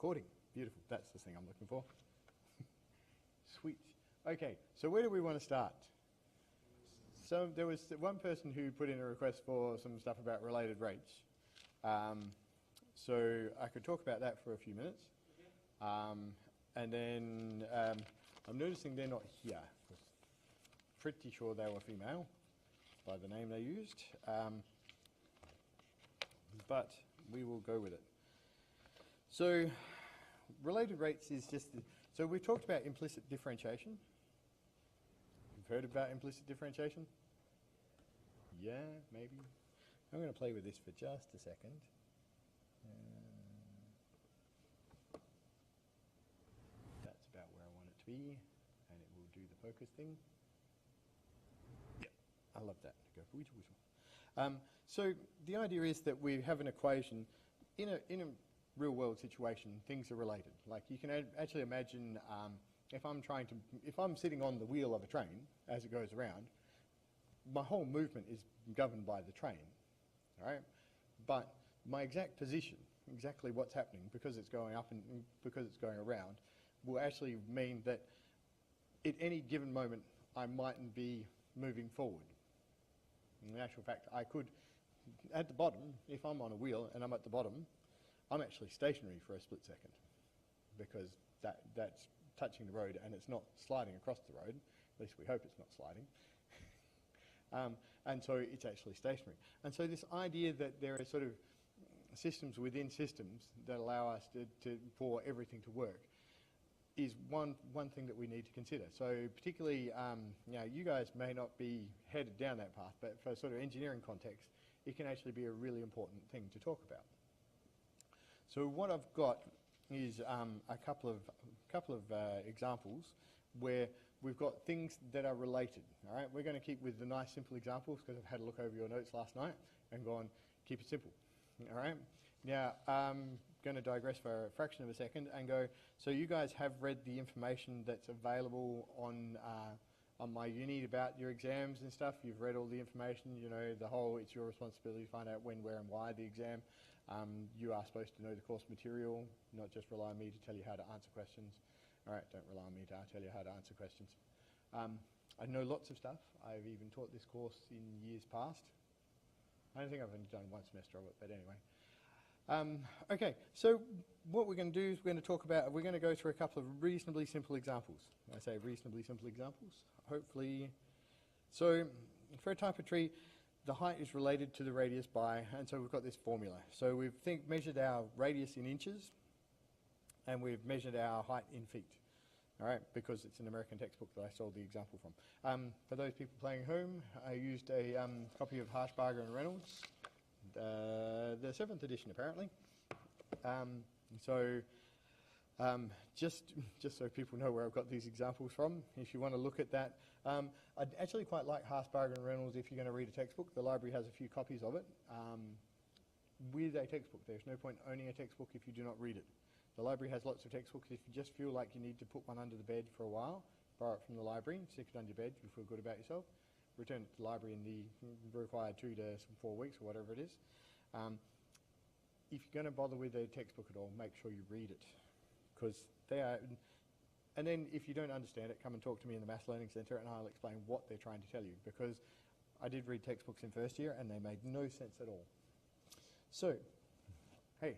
recording. Beautiful. That's the thing I'm looking for. Sweet. Okay, so where do we want to start? So there was one person who put in a request for some stuff about related rates. So I could talk about that for a few minutes. And then I'm noticing they're not here. Pretty sure they were female by the name they used. But we will go with it. So related rates is just... So we've talked about implicit differentiation. You've heard about implicit differentiation? Yeah, maybe. I'm going to play with this for just a second. That's about where I want it to be, and it will do the focus thing. Yeah, I love that. Go for whistle, whistle. So the idea is that we have an equation in a real-world situation. Things are related. Like you can actually imagine if I'm sitting on the wheel of a train as it goes around, my whole movement is governed by the train, all right? But my exact position, exactly what's happening, because it's going up and because it's going around, will actually mean that at any given moment I mightn't be moving forward. In actual fact, I could, at the bottom, if I'm on a wheel and I'm at the bottom, I'm actually stationary for a split second because that's touching the road and it's not sliding across the road. At least we hope it's not sliding. And so it's actually stationary. And so this idea that there are sort of systems within systems that allow us for everything to work is one thing that we need to consider. So particularly, you guys may not be headed down that path, but for sort of engineering context, it can actually be a really important thing to talk about. So what I've got is a couple of examples where we've got things that are related. All right, we're going to keep with the nice simple examples because I've had a look over your notes last night and gone, keep it simple. All right. Now I'm going to digress for a fraction of a second and go. So you guys have read the information that's available on my uni about your exams and stuff. You've read all the information. You know the whole. It's your responsibility to find out when, where, and why the exam. You are supposed to know the course material, not just rely on me to tell you how to answer questions. All right, don't rely on me to tell you how to answer questions. I know lots of stuff. I've even taught this course in years past. I don't think I've only done one semester of it, but anyway. Okay, so what we're going to do is we're going to go through a couple of reasonably simple examples. I say reasonably simple examples, hopefully. So for a type of tree, the height is related to the radius by, and so we've got this formula. So we've measured our radius in inches, and we've measured our height in feet. All right, because it's an American textbook that I stole the example from. For those people playing at home, I used a copy of Harshbarger and Reynolds, the 7th edition apparently. Just so people know where I've got these examples from, if you want to look at that. I'd actually quite like Harshbarger and Reynolds if you're going to read a textbook. The library has a few copies of it. With a textbook, there's no point owning a textbook if you do not read it. The library has lots of textbooks. If you just feel like you need to put one under the bed for a while, borrow it from the library, stick it under your bed, you feel good about yourself, return it to the library in the required 2 to 4 weeks or whatever it is. If you're going to bother with a textbook at all, make sure you read it. Because they are, and then if you don't understand it, come and talk to me in the Maths Learning Centre and I'll explain what they're trying to tell you. Because I did read textbooks in first year and they made no sense at all. So, hey.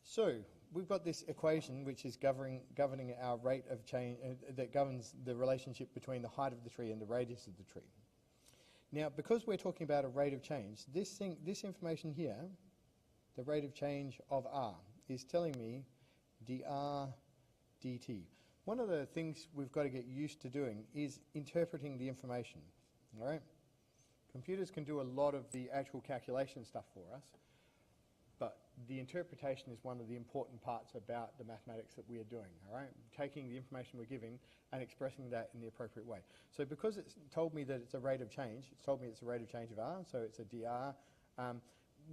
So we've got this equation which is governing our rate of change, that governs the relationship between the height of the tree and the radius of the tree. Now, because we're talking about a rate of change, this information here, the rate of change of r, is telling me dr dt. One of the things we've got to get used to doing is interpreting the information. All right? Computers can do a lot of the actual calculation stuff for us, but the interpretation is one of the important parts about the mathematics that we are doing, all right? Taking the information we're giving and expressing that in the appropriate way. So because it's told me that it's a rate of change, it's told me it's a rate of change of r, so it's a dr,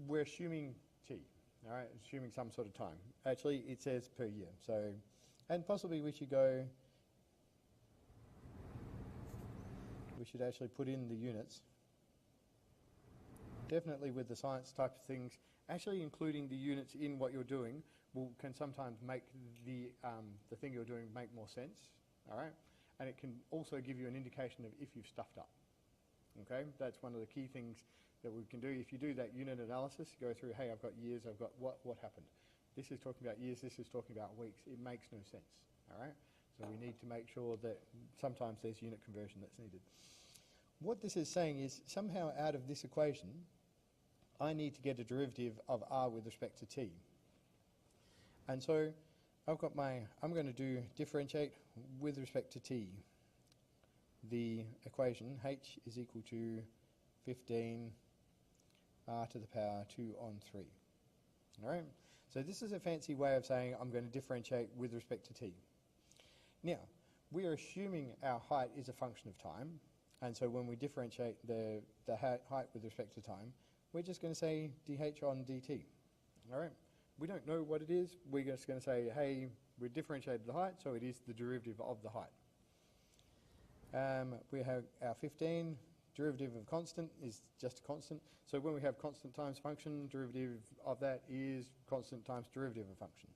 we're assuming t, all right? Assuming some sort of time. Actually, it says per year, so, and possibly we should actually put in the units. definitely with the science type of things, actually including the units in what you're doing can sometimes make the thing you're doing make more sense, all right? And it can also give you an indication of if you've stuffed up, okay? That's one of the key things that we can do. If you do that unit analysis, you go through, hey, I've got years, I've got what happened. This is talking about years, this is talking about weeks. It makes no sense, all right? So we need to make sure that sometimes there's unit conversion that's needed. What this is saying is somehow out of this equation, I need to get a derivative of r with respect to t. And so I've got I'm going to do differentiate with respect to t. The equation h is equal to 15 r to the power 2 on 3. All right? So this is a fancy way of saying I'm going to differentiate with respect to t. Now, we are assuming our height is a function of time, and so when we differentiate the height with respect to time, we're just going to say dh on dt. All right? We don't know what it is. We're just going to say, hey, we differentiated the height, so it is the derivative of the height. We have our 15. Derivative of constant is just a constant. So when we have constant times function, derivative of that is constant times derivative of function.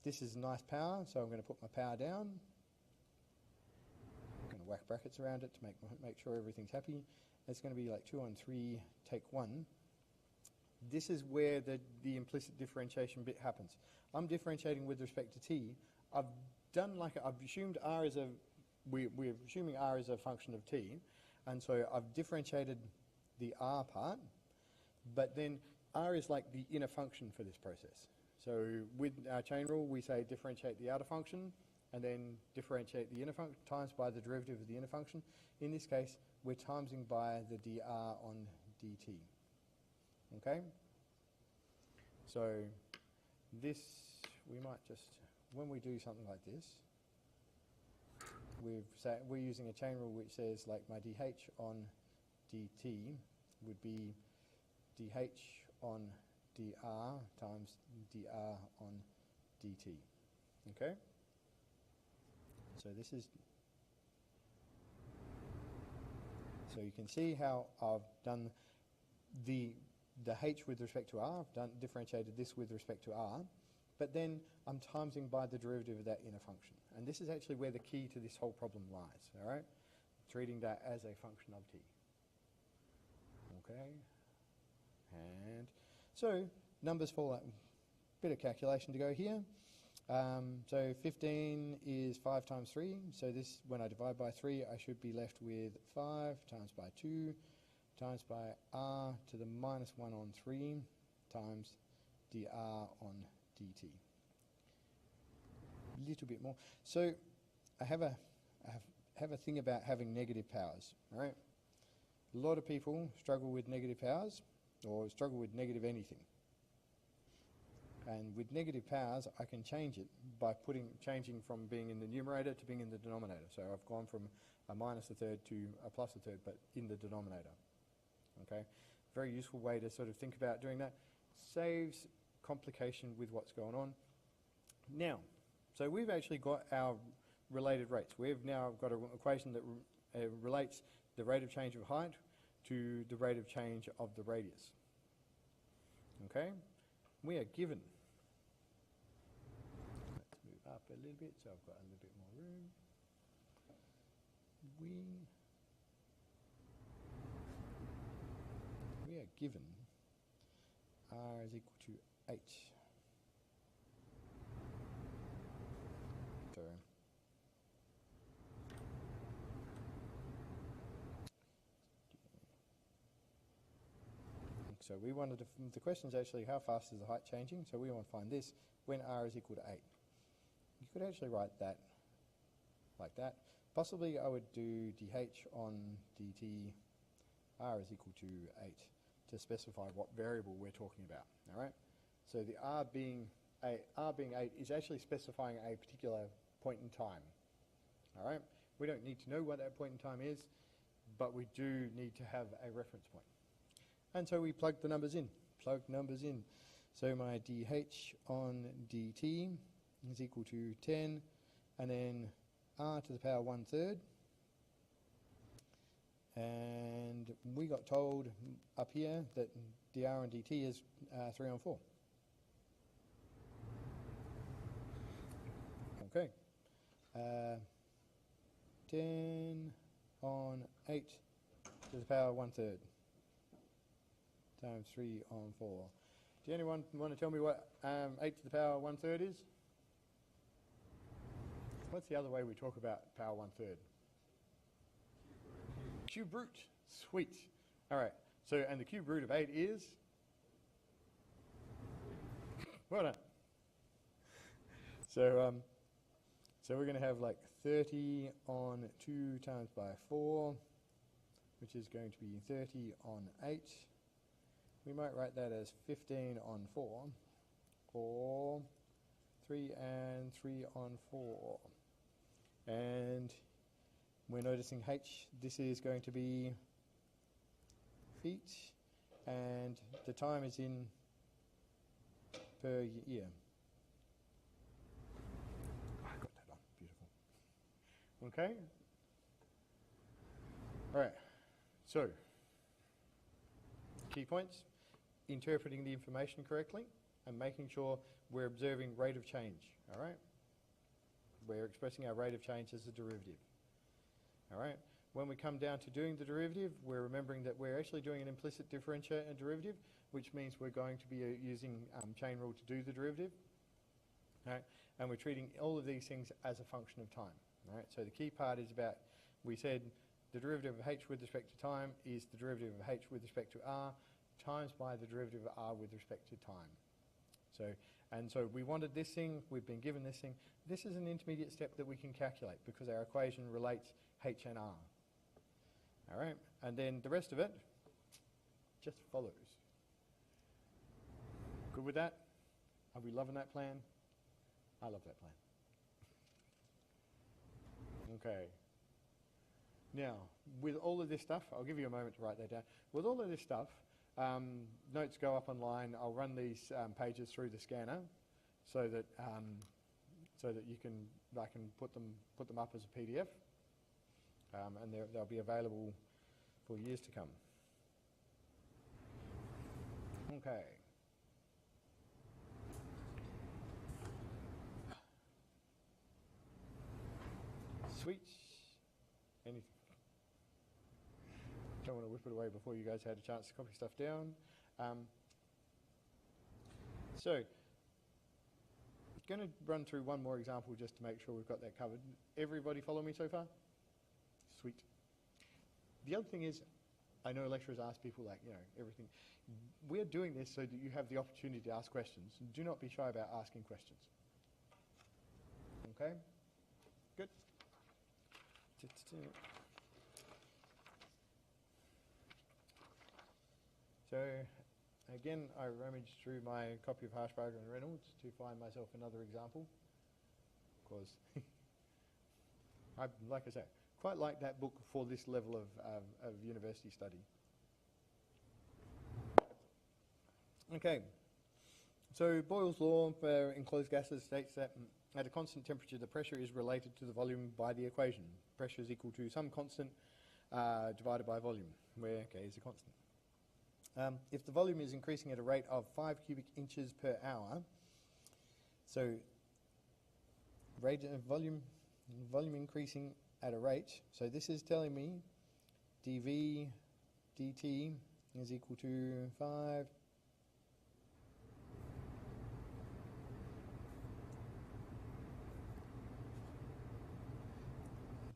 This is a nice power, so I'm going to put my power down. I'm going to whack brackets around it to make sure everything's happy. It's going to be like 2 on 3, take 1. This is where the implicit differentiation bit happens. I'm differentiating with respect to t. I've assumed r is we're assuming r is a function of t, and so I've differentiated the r part, but then r is like the inner function for this process. So with our chain rule, we say differentiate the outer function, and then differentiate the inner function times by the derivative of the inner function. In this case, we're timesing by the dr on dt. Okay? So this, we might just, when we do something like this, we're using a chain rule which says like my dh on dt would be dh on dr times dr on dt. Okay? So this is, so you can see how I've done the h with respect to r, I've differentiated this with respect to r, but then I'm timesing by the derivative of that inner function. And this is actually where the key to this whole problem lies, all right? Treating that as a function of t. Okay? And so numbers fall out. Bit of calculation to go here. So 15 is 5 times 3. So this, when I divide by 3, I should be left with 5 times by 2 times by r to the minus 1 on 3 times dr on dt. A little bit more. So I have a thing about having negative powers, right? A lot of people struggle with negative powers or struggle with negative anything. And with negative powers, I can change it by changing from being in the numerator to being in the denominator. So I've gone from a minus a third to a plus a third, but in the denominator. Okay? Very useful way to sort of think about doing that. Saves complication with what's going on. Now, so we've actually got our related rates. We've now got an equation that relates the rate of change of height to the rate of change of the radius. Okay? We are given. Let's move up a little bit so I've got a little bit more room. We are given r is equal to 8. So we wanted to, the question is actually how fast is the height changing? So we want to find this when r is equal to 8. You could actually write that like that. Possibly I would do dh on dt r is equal to 8 to specify what variable we're talking about. All right. So the r being 8 is actually specifying a particular point in time. All right. We don't need to know what that point in time is, but we do need to have a reference point. And so we plug the numbers in. So my dh on dt is equal to 10, and then r to the power 1/3, And we got told up here that dr and dt is 3 on 4. Okay. 10 on 8 to the power 1/3 times 3 on 4. Does anyone want to tell me what 8 to the power 1/3 is? What's the other way we talk about power 1/3? Cube root. Sweet. All right. So, and the cube root of 8 is? Well done. So, so we're going to have like 30 on 2 times by 4, which is going to be 30 on 8. We might write that as 15 on 4, or 3 and 3 on 4. And we're noticing h, this is going to be feet, and the time is in per year. I got that on, beautiful. Okay. All right, so key points: interpreting the information correctly and making sure we're observing rate of change, all right? We're expressing our rate of change as a derivative. All right. When we come down to doing the derivative, we're remembering that we're actually doing an implicit differential and derivative, which means we're going to be using chain rule to do the derivative. All right. And we're treating all of these things as a function of time. All right. So the key part is about, we said the derivative of h with respect to time is the derivative of h with respect to r times by the derivative of r with respect to time. So we wanted this thing, we've been given this thing. This is an intermediate step that we can calculate because our equation relates h and r. All right, and then the rest of it just follows. Good with that? Are we loving that plan? I love that plan. Okay. Now, with all of this stuff, I'll give you a moment to write that down. With all of this stuff, notes go up online. I'll run these pages through the scanner so that you can, I can put them up as a PDF, and they'll be available for years to come. Okay. Sweet. Anything? Don't want to whip it away before you guys had a chance to copy stuff down. So, going to run through one more example just to make sure we've got that covered. Everybody follow me so far? Sweet. The other thing is, I know lecturers ask people like, you know, everything. We're doing this so that you have the opportunity to ask questions. Do not be shy about asking questions. Okay? Good. So, again, I rummaged through my copy of Harshbarger and Reynolds to find myself another example. Because, like I say, quite like that book for this level of university study. Okay, so Boyles Law for enclosed gases states that at a constant temperature the pressure is related to the volume by the equation. Pressure is equal to some constant divided by volume, where K is a constant. If the volume is increasing at a rate of 5 cubic inches per hour, so rate of volume increasing at a rate, so this is telling me dV dt is equal to 5 .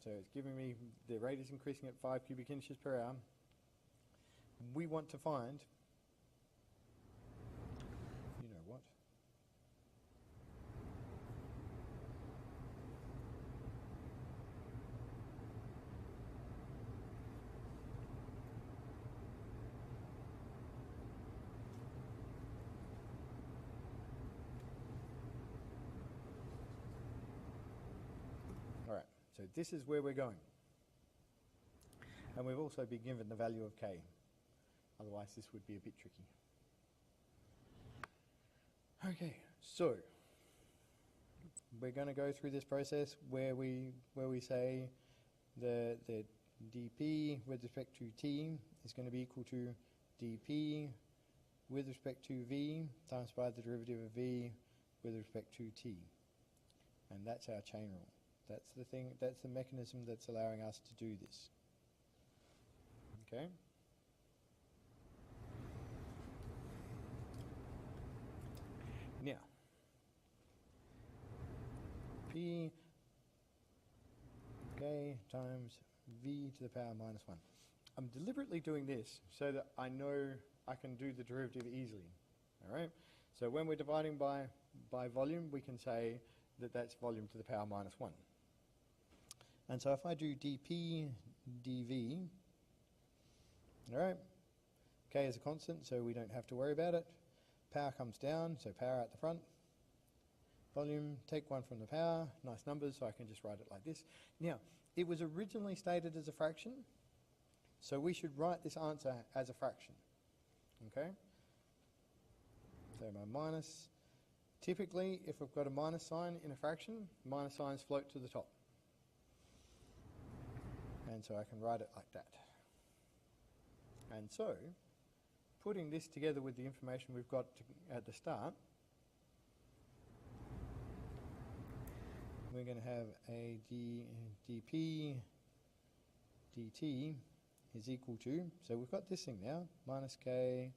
So it's giving me the rate is increasing at 5 cubic inches per hour. We want to find, you know what? All right, so this is where we're going. And we've also been given the value of K. Otherwise, this would be a bit tricky. Okay, so we're going to go through this process where we say the dp with respect to t is going to be equal to dp with respect to v times by the derivative of v with respect to t. And that's our chain rule. That's the thing, that's the mechanism that's allowing us to do this. Okay? Now, p k times v to the power minus 1. I'm deliberately doing this so that I know I can do the derivative easily. All right? So when we're dividing by volume, we can say that that's volume to the power minus 1. And so if I do dp dv, all right, k is a constant, so we don't have to worry about it. Power comes down, so power at the front. Volume, take 1 from the power, nice numbers, so I can just write it like this. Now, it was originally stated as a fraction, so we should write this answer as a fraction, okay? So my minus, typically if I've got a minus sign in a fraction, minus signs float to the top. And so I can write it like that. And so, putting this together with the information we've got at the start, we're going to have a dp dt is equal to, so we've got this thing now, minus k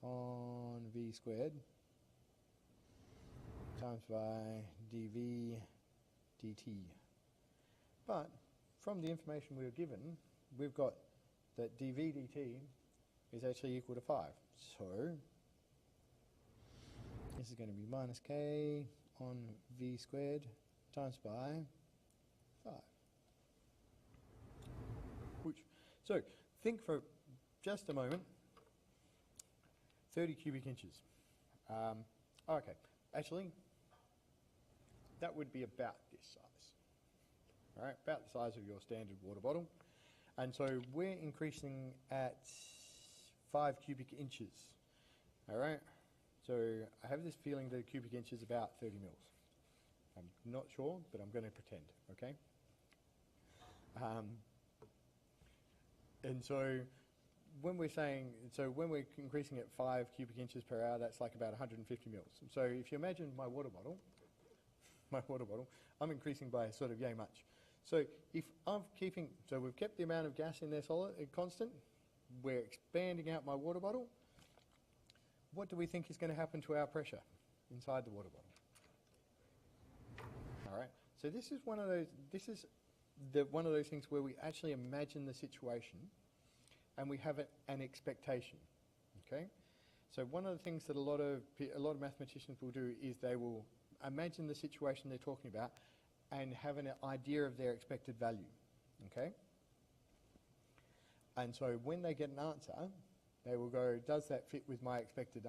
on v squared times by dv dt. But from the information we were given, we've got that dv dt is actually equal to 5. So this is going to be minus k on v squared times by 5. So think for just a moment, 30 cubic inches. Okay, actually, that would be about this size. All right, about the size of your standard water bottle. And so we're increasing at 5 cubic inches. All right, so I have this feeling that a cubic inch is about 30 mils. I'm not sure, but I'm going to pretend, okay? And so when we're saying, so when we're increasing at 5 cubic inches per hour, that's like about 150 mils. So if you imagine my water bottle, I'm increasing by sort of yay much. So if I'm keeping, so we've kept the amount of gas in there solid, constant, we're expanding out my water bottle, what do we think is going to happen to our pressure inside the water bottle? All right, so this is one of those things where we actually imagine the situation and we have an expectation, okay? So one of the things that a lot of mathematicians will do is they will imagine the situation they're talking about and have an idea of their expected value, okay? And so when they get an answer, they will go, does that fit with my expected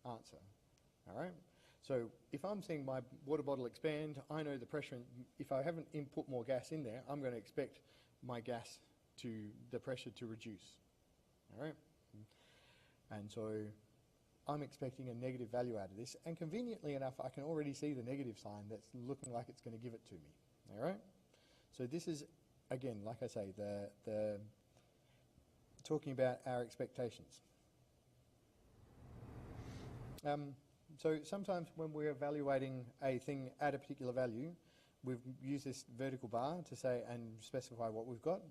answer, all right? So if I'm seeing my water bottle expand, I know the pressure, if I haven't input more gas in there, I'm going to expect my the pressure to reduce, all right? And so I'm expecting a negative value out of this, and conveniently enough, I can already see the negative sign that's looking like it's going to give it to me, all right? So this is, again, like I say, the talking about our expectations. So sometimes when we're evaluating a thing at a particular value, we've used this vertical bar to say and specify what we've got.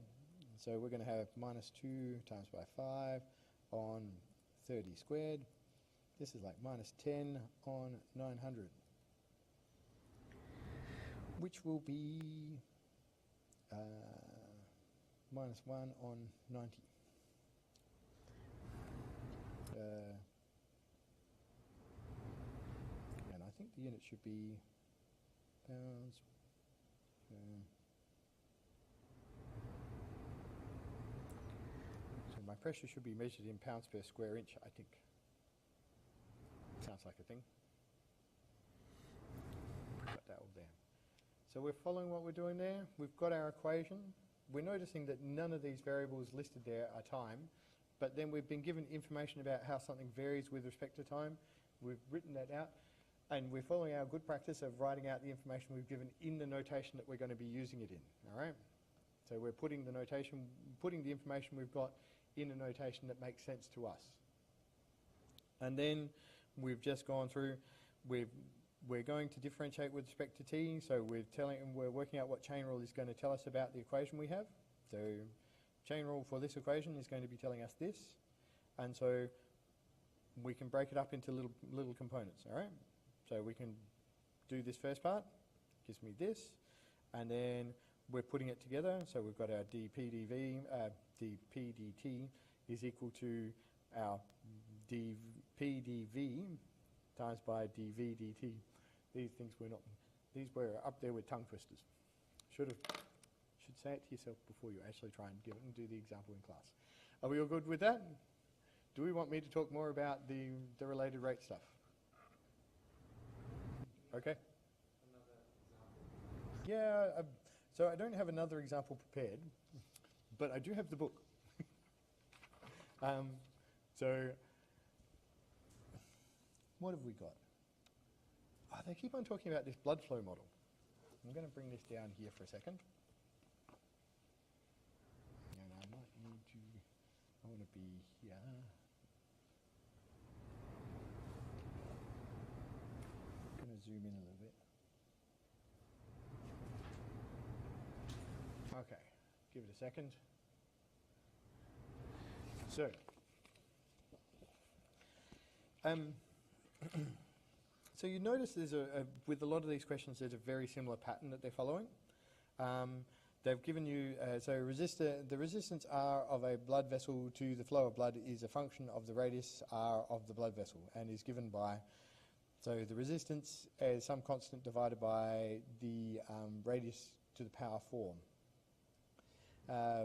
So we're going to have minus 2 times by 5 on 30 squared. This is like minus 10 on 900, which will be minus 1 on 90. And I think the unit should be pounds. So my pressure should be measured in pounds per square inch, I think. Sounds like a thing. Got that all there. So we're following what we're doing there. We've got our equation. We're noticing that none of these variables listed there are time, but then we've been given information about how something varies with respect to time. We've written that out, and we're following our good practice of writing out the information we've given in the notation that we're going to be using it in, all right? So we're putting the notation, putting the information we've got in a notation that makes sense to us. And then we've just gone through, we're going to differentiate with respect to t, so we're working out what chain rule is going to tell us about the equation we have. So chain rule for this equation is going to be telling us this, and so we can break it up into little components, all right? So we can do this first part, gives me this, and then we're putting it together, so we've got our dp dt is equal to our dp dv times by dv dt. These things were up there with tongue twisters. Should say it to yourself before you actually try and give it and do the example in class. Are we all good with that? Do we want me to talk more about the related rate stuff? Okay. Yeah, so I don't have another example prepared, but I do have the book. So what have we got? Oh, they keep on talking about this blood flow model. I'm going to bring this down here for a second. And I might need to, I want to be here. I'm going to zoom in a little bit. Okay, give it a second. So, so you notice there's with a lot of these questions, there's a very similar pattern that they're following. They've given you, the resistance R of a blood vessel to the flow of blood is a function of the radius R of the blood vessel and is given by, so the resistance is some constant divided by the radius to the power 4.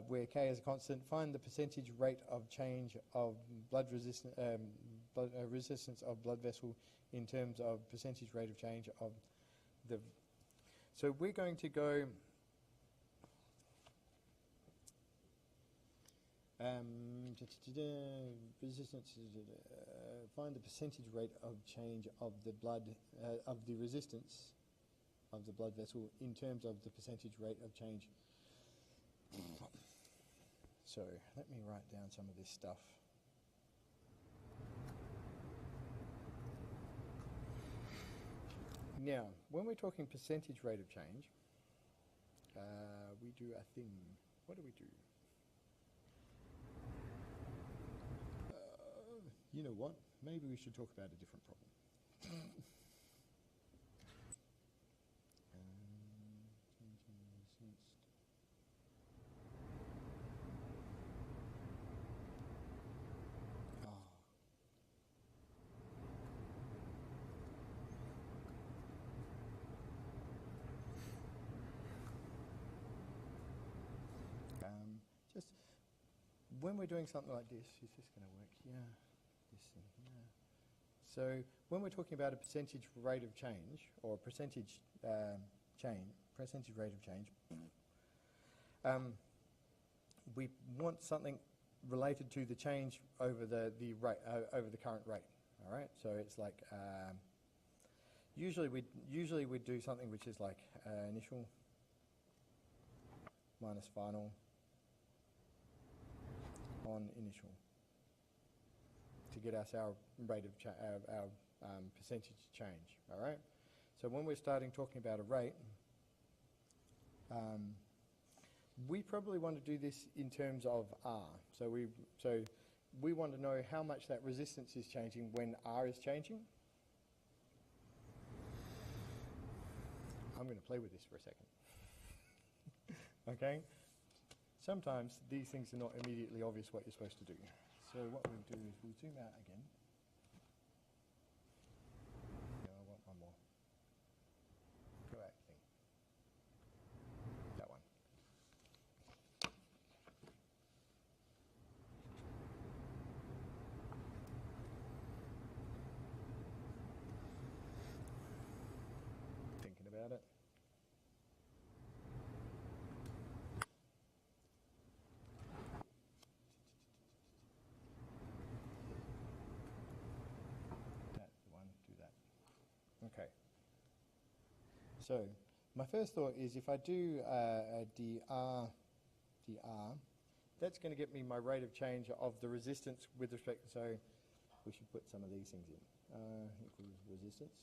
Where K is a constant, find the percentage rate of change of blood resistance of blood vessel in terms of percentage rate of change of the. So we're going to go resistance. Find the percentage rate of change of the blood of the resistance of the blood vessel in terms of the percentage rate of change. So let me write down some of this stuff. Now, when we're talking percentage rate of change, we do a thing. What do we do? You know what? Maybe we should talk about a different problem. Just when we're doing something like this, is this going to work? Yeah. This thing, yeah. So when we're talking about a percentage rate of change or percentage percentage rate of change, we want something related to the change over the rate over the current rate. All right. So it's like usually we do something which is like initial minus final on initial to get us our rate of our percentage change. All right. So when we're starting talking about a rate, we probably want to do this in terms of R. So we want to know how much that resistance is changing when R is changing. I'm going to play with this for a second. Okay. Sometimes these things are not immediately obvious what you're supposed to do. So what we'll do is we'll zoom out again. Yeah, I want one more. Correct thing. That one. Thinking about it. Okay. So my first thought is if I do a dr dr. That's going to get me my rate of change of the resistance with respect, so we should put some of these things in. Equals resistance.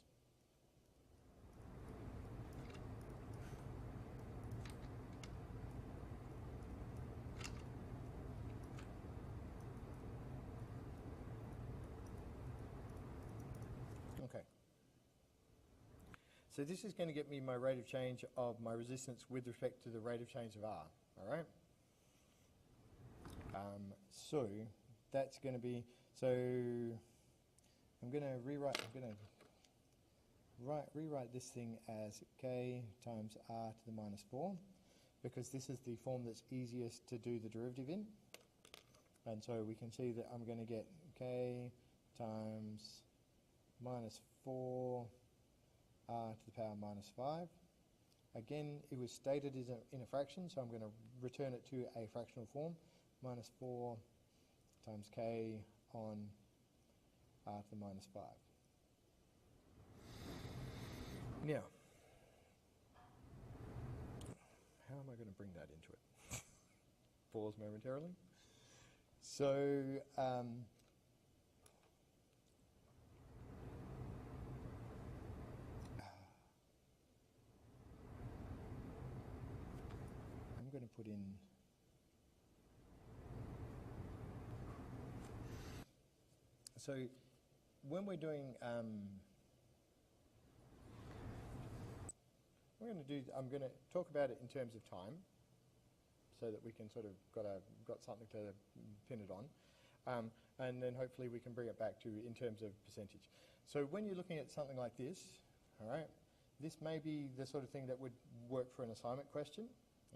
Okay. So this is going to get me my rate of change of my resistance with respect to the rate of change of R, all right? So that's going to be, so I'm going to rewrite this thing as K times R to the minus 4, because this is the form that's easiest to do the derivative in. And so we can see that I'm going to get K times minus 4 R to the power minus 5. Again, it was stated as in a fraction, so I'm going to return it to a fractional form. Minus 4 times K on R to the minus 5. Now, how am I going to bring that into it? Pause momentarily. So, I'm going to put in so when we're doing I'm going to talk about it in terms of time so that we can sort of got something to pin it on, and then hopefully we can bring it back to in terms of percentage. So when you're looking at something like this, all right, this may be the sort of thing that would work for an assignment question,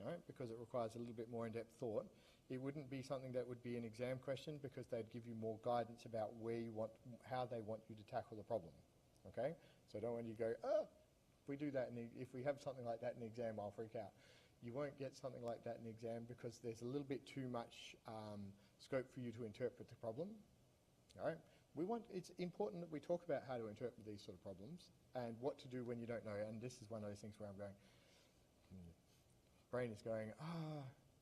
all right, because it requires a little bit more in-depth thought. It wouldn't be something that would be an exam question because they'd give you more guidance about how they want you to tackle the problem, okay? So I don't want you to go, oh, if we do that, if we have something like that in the exam, I'll freak out. You won't get something like that in the exam because there's a little bit too much scope for you to interpret the problem, all right? It's important that we talk about how to interpret these sort of problems and what to do when you don't know, and this is one of those things where I'm going, brain is going,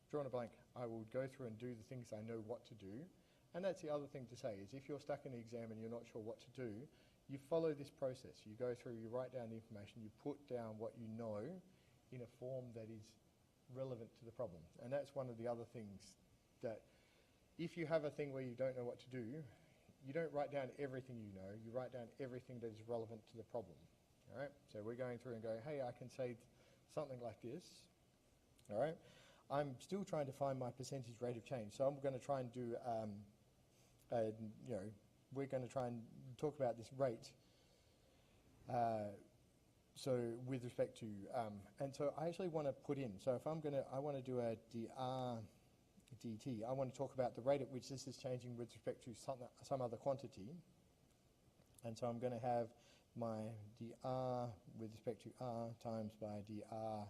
drawn a blank. I will go through and do the things I know what to do. And that's the other thing to say, is if you're stuck in the exam and you're not sure what to do, you follow this process. You go through, you write down the information, you put down what you know in a form that is relevant to the problem. And that's one of the other things that if you have a thing where you don't know what to do, you don't write down everything you know, you write down everything that is relevant to the problem. All right? So we're going through and going, hey, I can say something like this. All right? I'm still trying to find my percentage rate of change. So I'm going to try and do, we're going to try and talk about this rate. So with respect to, and so I actually want to put in, so if I want to do a dr dt, I want to talk about the rate at which this is changing with respect to some other quantity. And so I'm going to have my dr with respect to r times by dr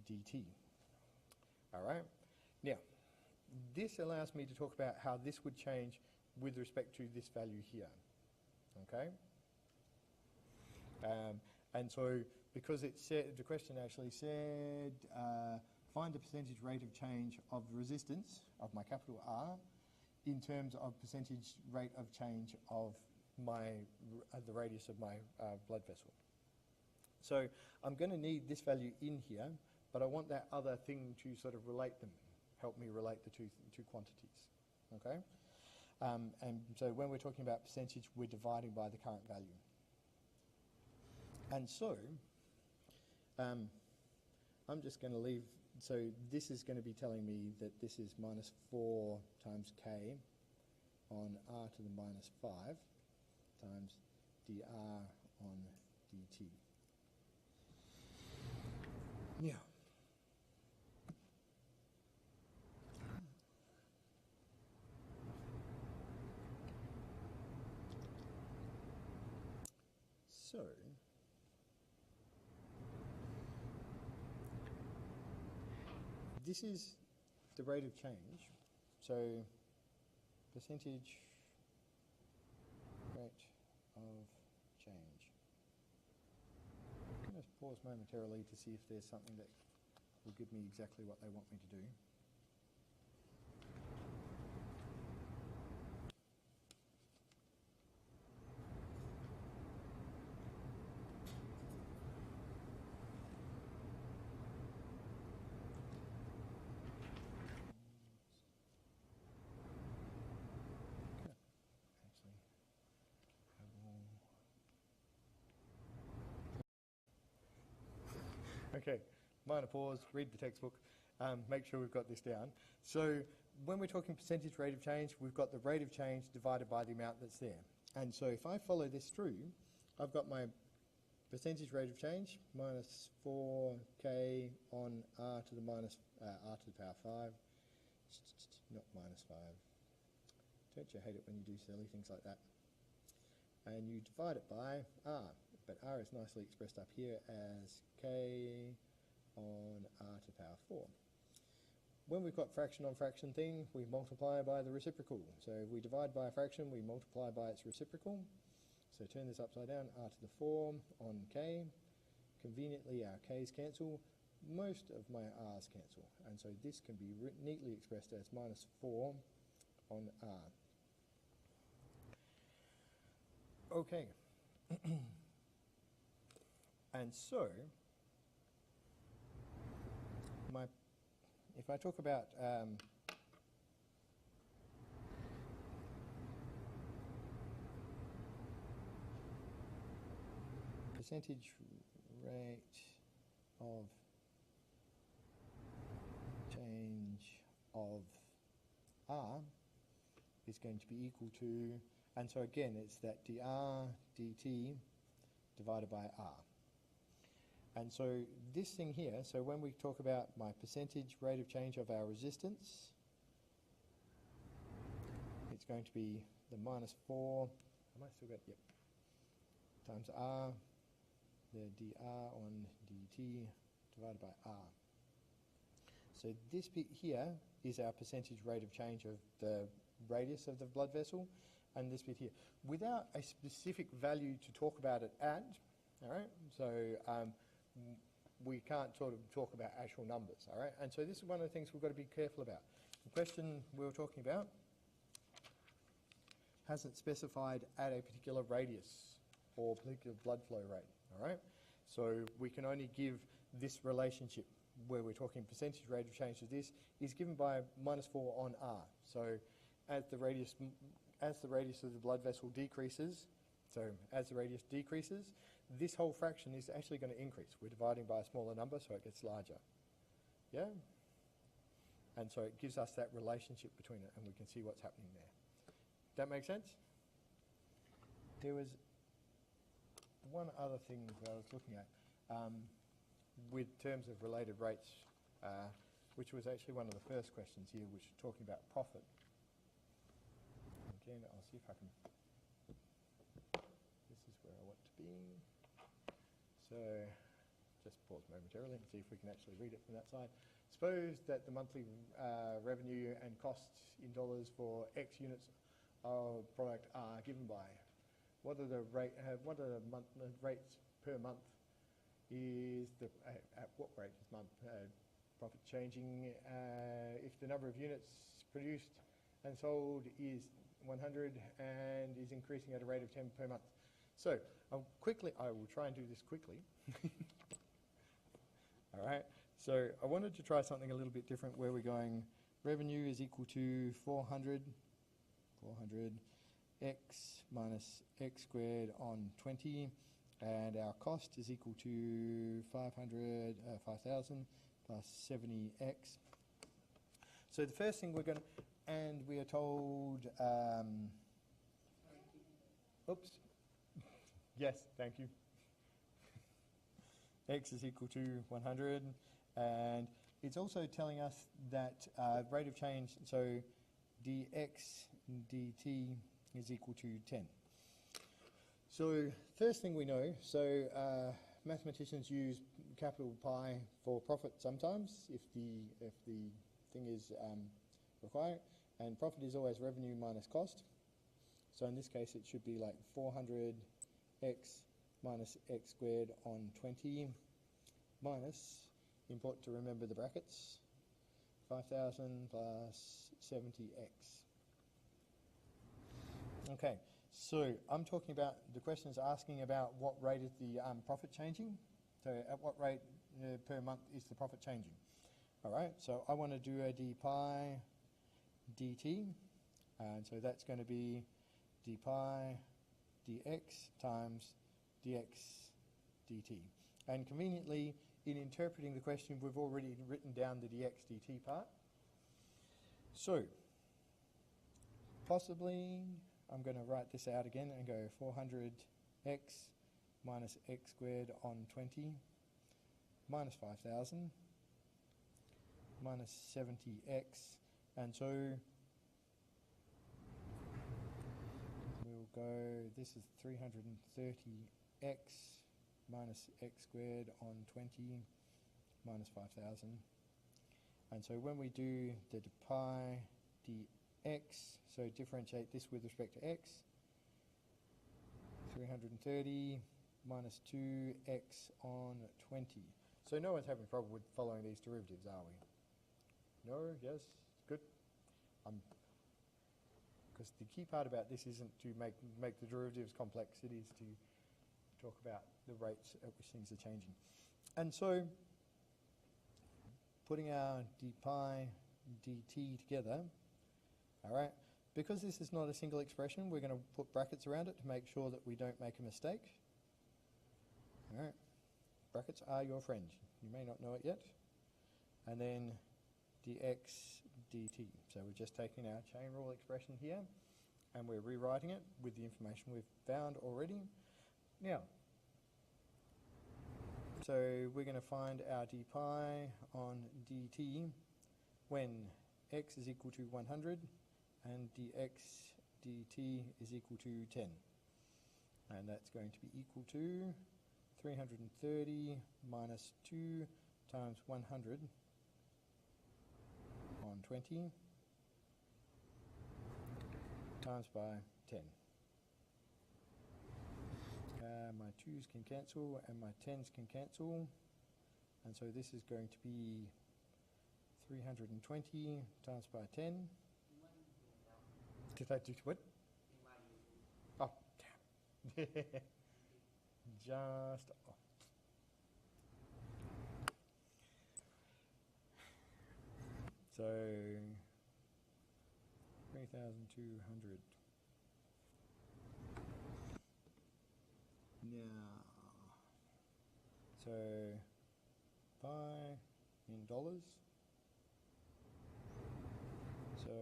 dt. All right. Now, this allows me to talk about how this would change with respect to this value here. Okay. And so, because it said, the question actually said, find the percentage rate of change of the resistance of my capital R in terms of percentage rate of change of the radius of my blood vessel. So I'm going to need this value in here, but I want that other thing to sort of relate them, help me relate the two quantities, okay? And so when we're talking about percentage, we're dividing by the current value. And so, I'm just going to leave, so this is going to be telling me that this is minus 4 times k on r to the minus 5 times dr on dt. Yeah. So, this is the rate of change. So, percentage rate of change. I'm going to pause momentarily to see if there's something that will give me exactly what they want me to do. Okay, minor pause, read the textbook, make sure we've got this down. So when we're talking percentage rate of change, we've got the rate of change divided by the amount that's there. And so if I follow this through, I've got my percentage rate of change, minus 4k on r to the minus r to the power 5, not minus 5. Don't you hate it when you do silly things like that? And you divide it by r, but r is nicely expressed up here as k on r to the power 4. When we've got fraction on fraction thing, we multiply by the reciprocal. So if we divide by a fraction, we multiply by its reciprocal. So turn this upside down, r to the 4 on k. Conveniently, our k's cancel. Most of my r's cancel. And so this can be neatly expressed as minus 4 on r. Okay. And so, if I talk about percentage rate of change of r is going to be equal to, and so again it's that dr dt divided by r. And so this thing here, so when we talk about my percentage rate of change of our resistance, it's going to be the minus 4, am I still got, yep, times r, the dr on dt divided by r. So this bit here is our percentage rate of change of the radius of the blood vessel, and this bit here, without a specific value to talk about it at, all right, so we can't sort of talk about actual numbers, all right? And so this is one of the things we've got to be careful about. The question we were talking about hasn't specified at a particular radius or particular blood flow rate, all right? So we can only give this relationship where we're talking percentage rate of change of this is given by minus 4 on r. So as the radius of the blood vessel decreases, so as the radius decreases, this whole fraction is actually going to increase. We're dividing by a smaller number, so it gets larger. Yeah? And so it gives us that relationship between it, and we can see what's happening there. That make sense? There was one other thing that I was looking at with terms of related rates, which was actually one of the first questions here, which is talking about profit. Again, I'll see if I can... This is where I want to be. So just pause momentarily and see if we can actually read it from that side. Suppose that the monthly revenue and costs in dollars for X units of product are given by. What are the rates per month? Is the at what rate is profit changing? If the number of units produced and sold is 100 and is increasing at a rate of 10 per month. So I will try and do this quickly. All right, so I wanted to try something a little bit different where we're going revenue is equal to 400 x minus x squared on 20, and our cost is equal to 5,000 plus 70x. So the first thing we're going to, and we are told, oops, yes, thank you. X is equal to 100, and it's also telling us that rate of change, so dx dt is equal to 10. So first thing we know, so mathematicians use capital pi for profit sometimes if the thing is required, and profit is always revenue minus cost. So in this case it should be like 400x minus x squared on 20 minus, important to remember the brackets, 5,000 plus 70x. Okay, so I'm talking about, the question is asking about what rate is the profit changing. So at what rate per month is the profit changing? All right, so I want to do a d pi dt, and so that's going to be d pi dx times dx dt. And conveniently, in interpreting the question, we've already written down the dx dt part. So, possibly, I'm going to write this out again and go 400x minus x squared on 20 minus 5,000 minus 70x, and so we'll go, this is 330x minus x squared on 20 minus 5,000. And so when we do the pi dx, so differentiate this with respect to x, 330 minus 2x on 20. So no one's having a problem with following these derivatives, are we? No? Yes? Good? Because the key part about this isn't to make the derivatives complex, it is to talk about the rates at which things are changing. And so, putting our d pi dt together, all right, because this is not a single expression, we're going to put brackets around it to make sure that we don't make a mistake. All right, brackets are your friend. You may not know it yet. And then dx dt. So we're just taking our chain rule expression here and we're rewriting it with the information we've found already. Now, so we're going to find our d pi on dt when x is equal to 100 and dx dt is equal to 10. And that's going to be equal to 330 minus 2 times 100 on 20 times by 10. My 2's can cancel and my 10's can cancel, and so this is going to be 320 times by 10. Did I do what? Oh, damn. Just off. So 3,200. Now, so pi in dollars. So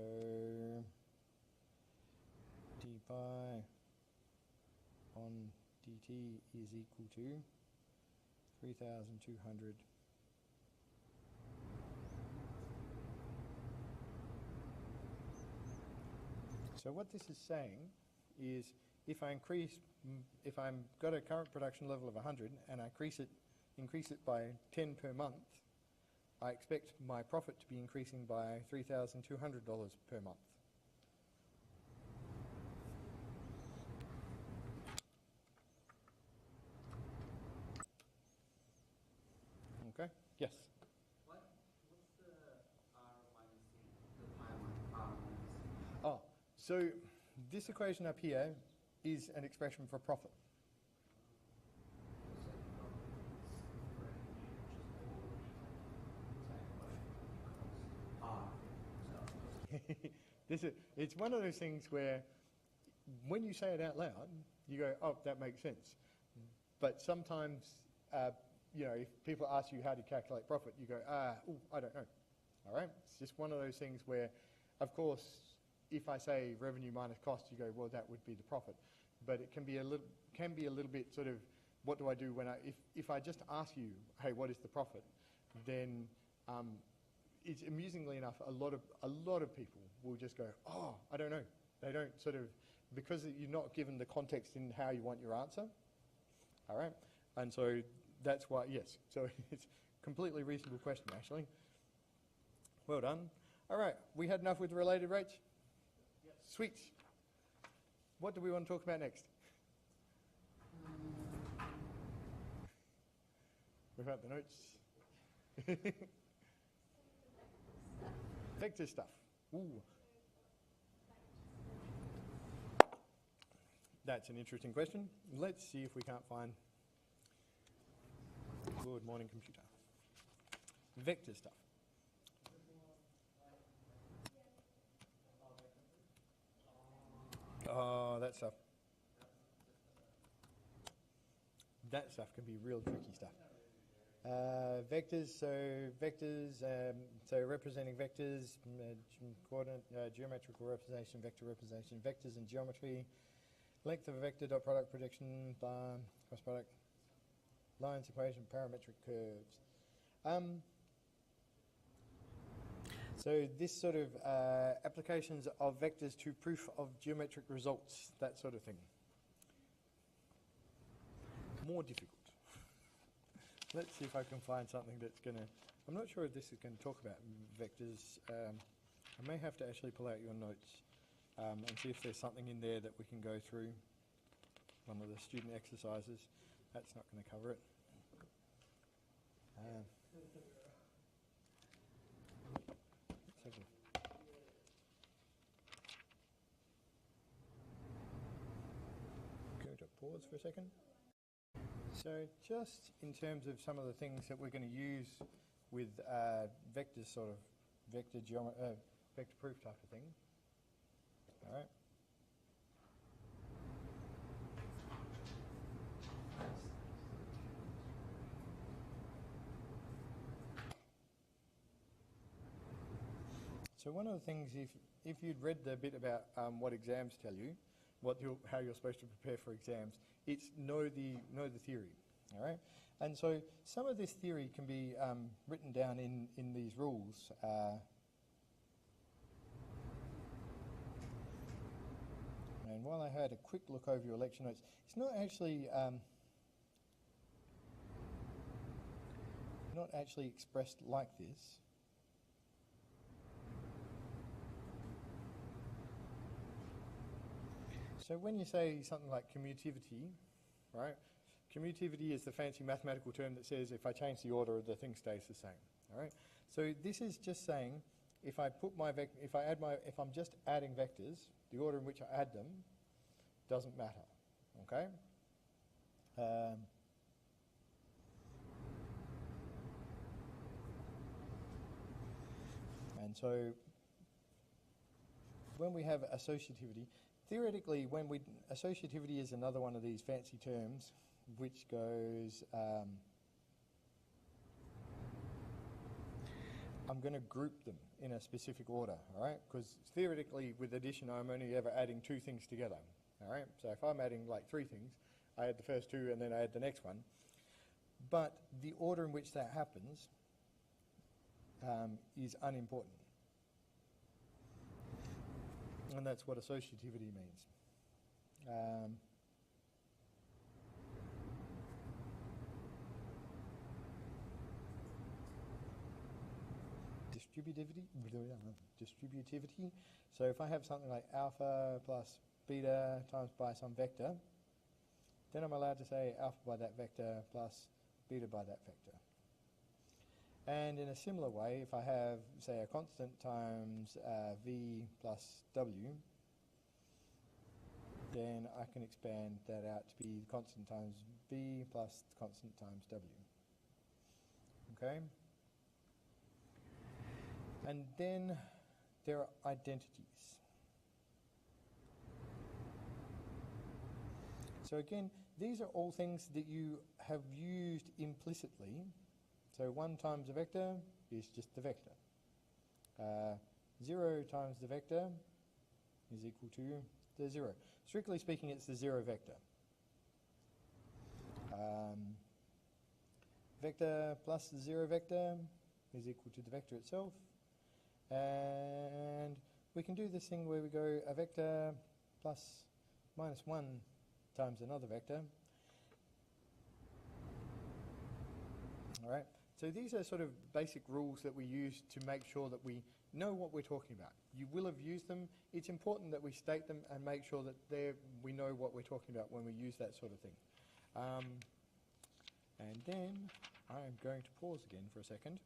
d pi on dt is equal to 3,200 . So what this is saying is if I've got a current production level of 100 and I increase it by 10 per month, I expect my profit to be increasing by $3,200 per month. Okay? Yes? What's the R minus C? The pi minus R minus C? Oh, so this equation up here is an expression for profit. It's one of those things where when you say it out loud, you go, oh, that makes sense. But sometimes, if people ask you how to calculate profit, you go, I don't know. All right? It's just one of those things where, of course, if I say revenue minus cost, you go, well, that would be the profit. But it can be a little bit sort of, what do I do when if I just ask you, hey, what is the profit? Then it's amusingly enough, a lot of people will just go, oh, I don't know. They don't sort of, because you're not given the context in how you want your answer. All right? And so that's why, yes. So it's a completely reasonable question, actually. Well done. All right, we had enough with related rates? Yes. Sweet. What do we want to talk about next? Without the notes. Vector stuff. Ooh. That's an interesting question. Let's see if we can't find. Good morning, computer. Vector stuff. Oh, that stuff. That stuff can be real tricky stuff. Vectors, so representing vectors, coordinate, geometrical representation, vector representation, vectors in geometry, length of a vector, dot product, projection, cross product, lines, equation, parametric curves. So this sort of applications of vectors to proof of geometric results, that sort of thing. More difficult. Let's see if I can find something that's going to... I'm not sure if this is going to talk about vectors. I may have to actually pull out your notes and see if there's something in there that we can go through. One of the student exercises. That's not going to cover it. Go to pause for a second. So just in terms of some of the things that we're going to use with vector sort of vector proof type of thing. All right. So one of the things, if you'd read the bit about what exams tell you, how you're supposed to prepare for exams, it's know the theory, all right? And so some of this theory can be written down in these rules. And while I had a quick look over your lecture notes, it's not actually expressed like this. So when you say something like commutativity, right? Commutativity is the fancy mathematical term that says if I change the order, the thing stays the same. All right. So this is just saying if I'm just adding vectors, the order in which I add them doesn't matter. Okay. And so when we have associativity. Theoretically, associativity is another one of these fancy terms which goes, I'm going to group them in a specific order, all right? Because theoretically, with addition, I'm only ever adding two things together, all right? So if I'm adding like three things, I add the first two and then I add the next one. But the order in which that happens is unimportant. And that's what associativity means. Distributivity. So if I have something like alpha plus beta times by some vector, then I'm allowed to say alpha by that vector plus beta by that vector. And in a similar way, if I have, say, a constant times v plus w, then I can expand that out to be constant times v plus constant times w. Okay? And then there are identities. So again, these are all things that you have used implicitly. So 1 times the vector is just the vector. 0 times the vector is equal to the 0. Strictly speaking, it's the 0 vector. Vector plus the 0 vector is equal to the vector itself. And we can do this thing where we go a vector plus minus 1 times another vector. All right. So these are sort of basic rules that we use to make sure that we know what we're talking about. You will have used them. It's important that we state them and make sure that we know what we're talking about when we use that sort of thing. And then I'm going to pause again for a second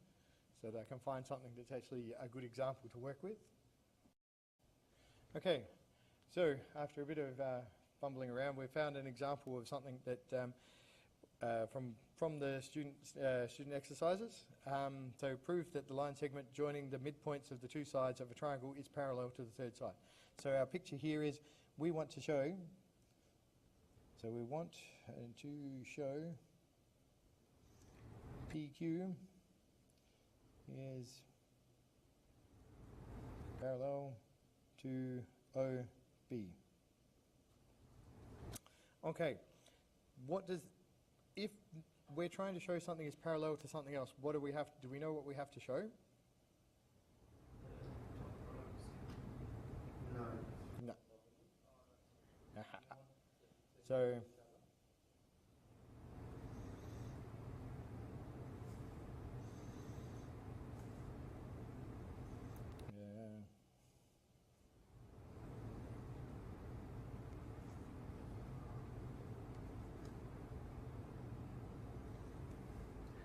so that I can find something that's actually a good example to work with. Okay, so after a bit of fumbling around, we've found an example of something that from the student exercises. So prove that the line segment joining the midpoints of the two sides of a triangle is parallel to the third side. So our picture here is we want to show PQ is parallel to OB. Okay, what does, if we're trying to show something is parallel to something else, what do we have, do we know what we have to show? No. No. So, yeah.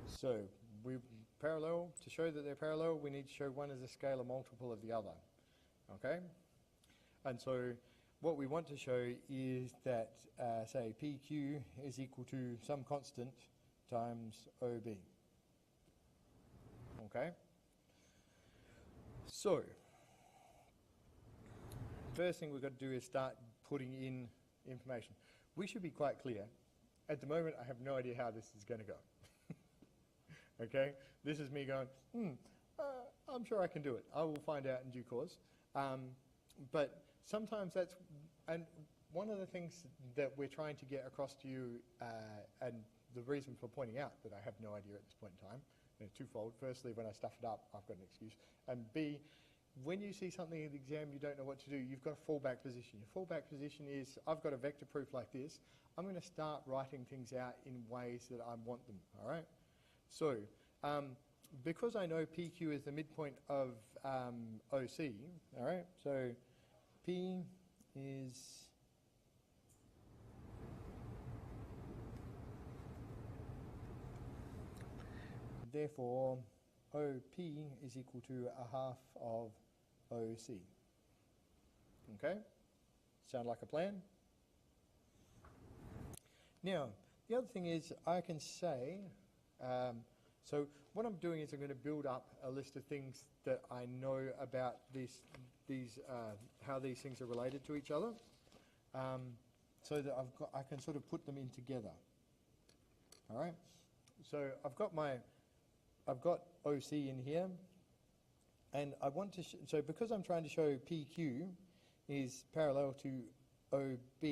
So, parallel, to show that they're parallel, we need to show one as a scalar multiple of the other. Okay? And so, what we want to show is that, say, PQ is equal to some constant times OB. Okay? So, first thing we've got to do is start putting in information. We should be quite clear. At the moment, I have no idea how this is going to go. Okay? This is me going, I'm sure I can do it. I will find out in due course. But sometimes that's, and one of the things that we're trying to get across to you, and the reason for pointing out that I have no idea at this point in time, twofold. Firstly, when I stuff it up, I've got an excuse. And B, when you see something in the exam you don't know what to do, you've got a fallback position. Your fallback position is, I've got a vector proof like this. I'm going to start writing things out in ways that I want them, all right? So, because I know PQ is the midpoint of OC, all right? So, P is therefore OP is equal to a half of OC. Okay? Sound like a plan? Now, the other thing is I can say, so what I'm doing is I'm going to build up a list of things that I know about how these things are related to each other, so that I can sort of put them in together. All right. So I've got OC in here, and I want to so because I'm trying to show PQ is parallel to OB.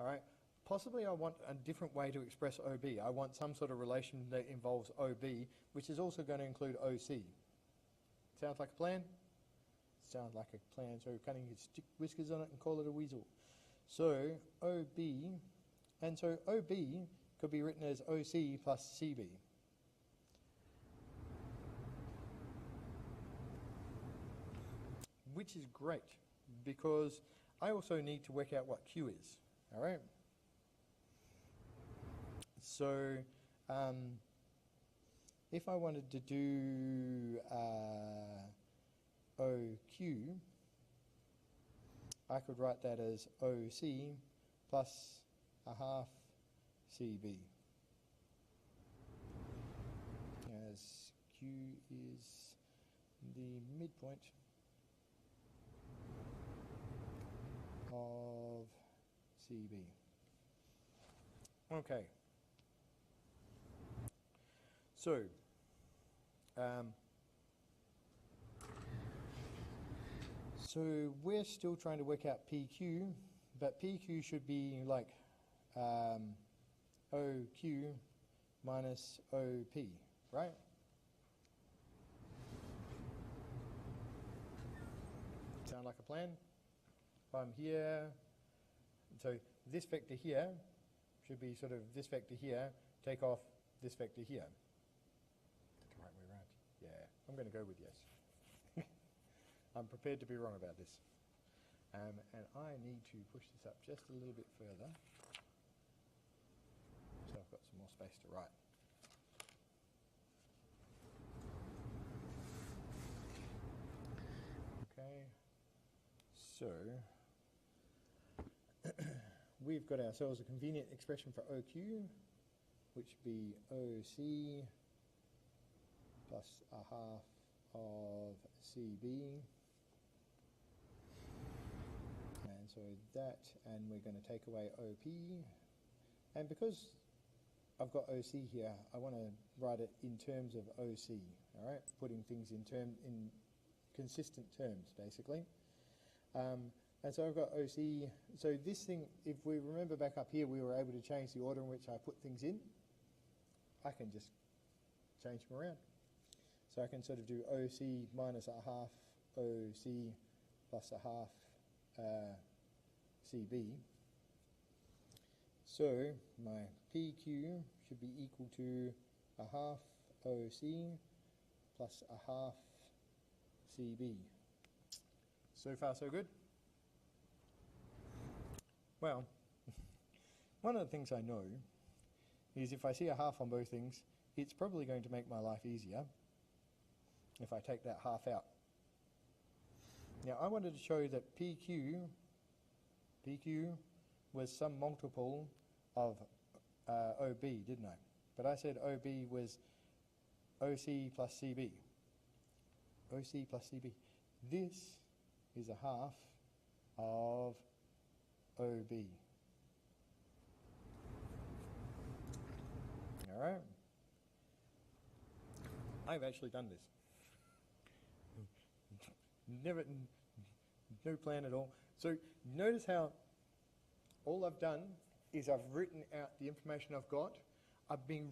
All right. Possibly I want a different way to express OB. I want some sort of relation that involves OB, which is also going to include OC. Sounds like a plan? Sounds like a plan. So cutting his stick whiskers on it and call it a weasel. So OB, and so OB could be written as OC plus CB. Which is great, because I also need to work out what Q is. All right? So, if I wanted to do OQ, I could write that as OC plus a half CB, as Q is the midpoint of CB. Okay. So, we're still trying to work out PQ, but PQ should be like OQ minus OP, right? Sound like a plan? If I'm here, so this vector here should be sort of this vector here, take off this vector here. The right way around. Yeah, I'm going to go with yes. I'm prepared to be wrong about this. And I need to push this up just a little bit further, so I've got some more space to write. Okay, so we've got ourselves a convenient expression for OQ, which would be OC plus a half of CB. And so that, and we're going to take away OP. And because I've got OC here. I want to write it in terms of OC, all right? Putting things in consistent terms, basically. And so I've got OC. So this thing, if we remember back up here, we were able to change the order in which I put things in. I can just change them around. So I can sort of do OC minus a half OC plus a half CB. So my PQ should be equal to a half OC plus a half CB. So far, so good? Well, one of the things I know is if I see a half on both things, it's probably going to make my life easier if I take that half out. Now, I wanted to show that PQ was some multiple of OB, didn't I? But I said OB was OC plus CB. OC plus CB. This is a half of OB. All right? I've actually done this. No plan at all. So notice how all I've done is I've written out the information I've got. I've been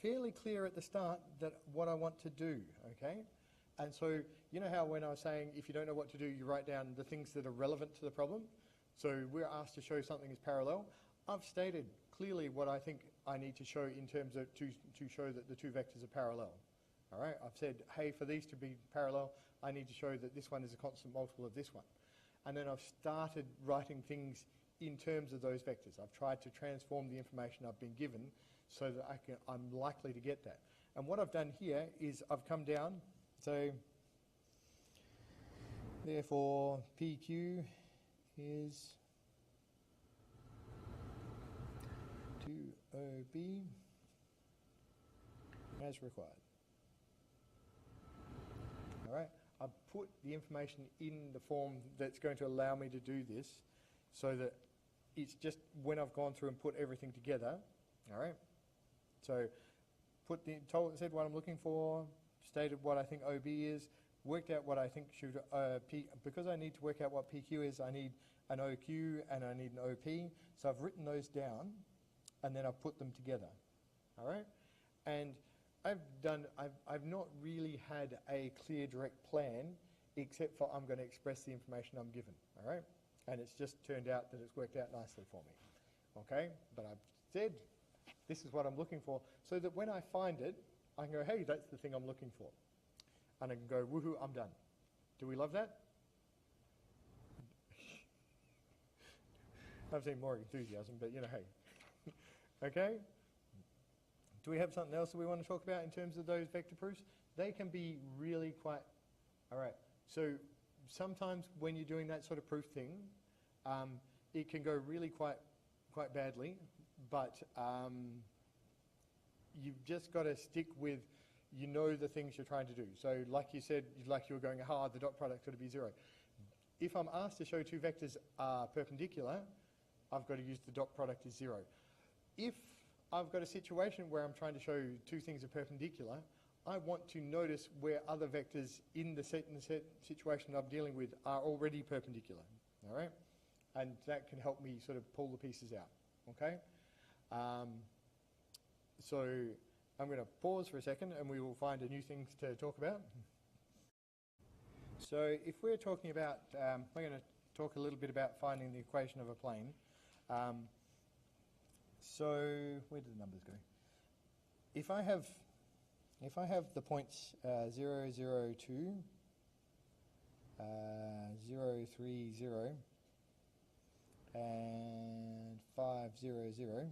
fairly clear at the start that what I want to do, okay? And so you know how when I was saying if you don't know what to do, you write down the things that are relevant to the problem? So we're asked to show something is parallel. I've stated clearly what I think I need to show in terms of to show that the two vectors are parallel. All right, I've said, hey, for these to be parallel, I need to show that this one is a constant multiple of this one. And then I've started writing things in terms of those vectors. I've tried to transform the information I've been given so that I'm likely to get that. And what I've done here is I've come down, so therefore PQ is 2OB as required. All right, I've put the information in the form that's going to allow me to do this so that it's just when I've gone through and put everything together, all right? So said what I'm looking for, stated what I think OB is, worked out what I think should, because I need to work out what PQ is, I need an OQ and I need an OP. So I've written those down and then I've put them together, all right? And I've not really had a clear direct plan except for I'm going to express the information I'm given, all right? And it's just turned out that it's worked out nicely for me, okay? But I've said this is what I'm looking for so that when I find it, I can go, hey, that's the thing I'm looking for. And I can go, woohoo, I'm done. Do we love that? I've seen more enthusiasm, but you know, hey. Okay? Do we have something else that we want to talk about in terms of those vector proofs? They can be really quite, all right. So sometimes when you're doing that sort of proof thing, it can go really quite badly, but you've just got to stick with, you know, the things you're trying to do. So like you said, like you were going, the dot product's got to be 0. If I'm asked to show two vectors are perpendicular, I've got to use the dot product as 0. If I've got a situation where I'm trying to show two things are perpendicular, I want to notice where other vectors in the situation I'm dealing with are already perpendicular, all right? And that can help me sort of pull the pieces out, okay? So I'm going to pause for a second and we will find a new thing to talk about. So if we're talking about, we're going to talk a little bit about finding the equation of a plane. So where do the numbers go? If I have the points 0, 0, 2, 0, 3, 0, and 5, 0, 0.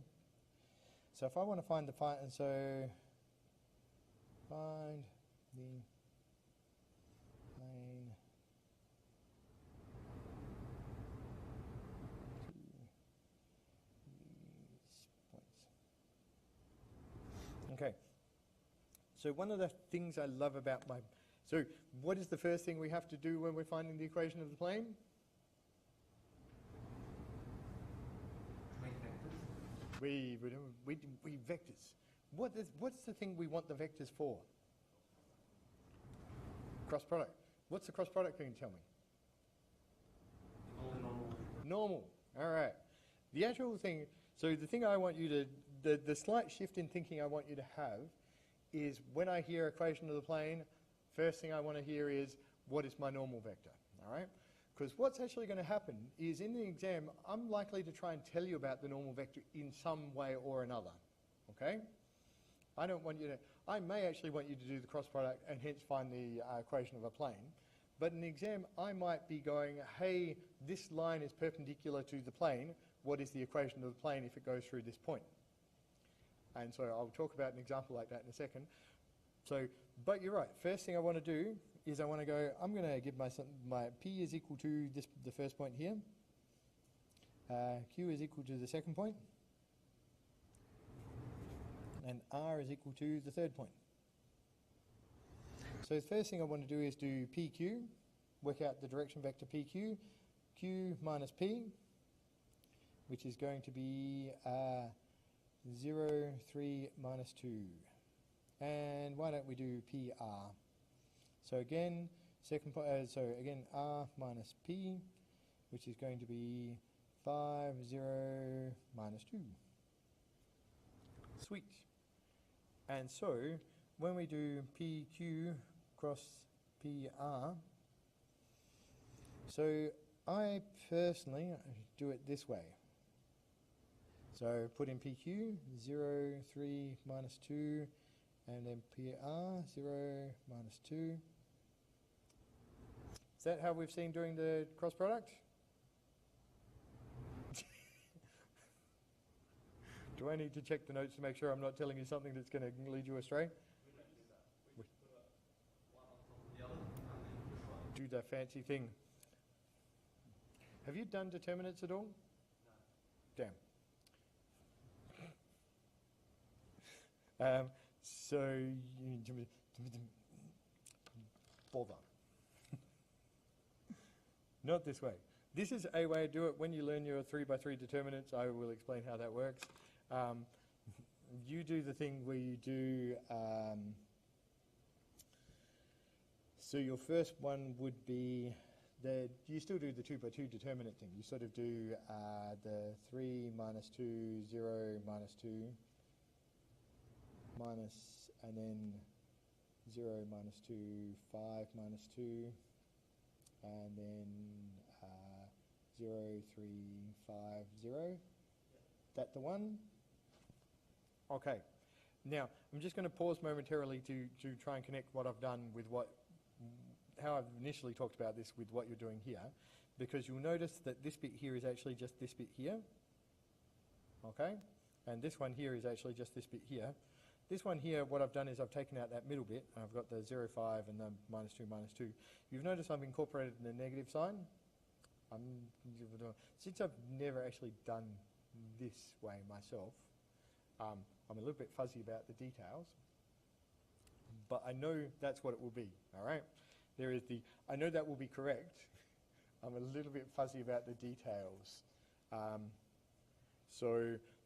So if I want to find the find the plane Okay, so one of the things I love about so what is the first thing we have to do when we're finding the equation of the plane? Make vectors. We vectors. What's the thing we want the vectors for? Cross product. What's the cross product going to tell me? Normal. All right. The actual thing, so the thing I want you to, the slight shift in thinking I want you to have is when I hear equation of the plane, first thing I want to hear is, what is my normal vector? All right? Because what's actually going to happen is in the exam, I'm likely to try and tell you about the normal vector in some way or another. Okay? I don't want you to, I may actually want you to do the cross product and hence find the equation of a plane. But in the exam, I might be going, hey, this line is perpendicular to the plane. What is the equation of the plane if it goes through this point? And so I'll talk about an example like that in a second. So, but you're right. First thing I want to do is I want to go, I'm going to give my P is equal to this, the first point here. Q is equal to the second point. And R is equal to the third point. So the first thing I want to do is do PQ, work out the direction vector PQ, Q minus P, which is going to be 0, 3, minus 2. And why don't we do PR? So again, again R minus P, which is going to be 5, 0, minus 2. Sweet. And so when we do PQ cross PR, so I personally do it this way. So put in PQ, 0, 3, minus 2, and then PR, 0, minus 2. Is that how we've seen doing the cross product? Do I need to check the notes to make sure I'm not telling you something that's going to lead you astray? Do the fancy thing. Have you done determinants at all? No. Damn. So, bother. Not this way. This is a way to do it. When you learn your 3x3 determinants, I will explain how that works. You do the thing where you do, so your first one would be, you still do the 2x2 determinant thing. You sort of do the 3 minus 2, 0 minus 2, minus, and then 0 minus 2, 5 minus 2, and then 0, 3, 5, 0. That the one? Okay. Now, I'm just going to pause momentarily to try and connect what I've done with how I've initially talked about this with what you're doing here, because you'll notice that this bit here is actually just this bit here. Okay? And this one here is actually just this bit here. This one here, what I've done is I've taken out that middle bit, and I've got the 0, 5 and the minus 2, minus 2. You've noticed I've incorporated the negative sign. Since I've never actually done this way myself, I'm a little bit fuzzy about the details, but I know that's what it will be, all right? There is I know that will be correct. I'm a little bit fuzzy about the details.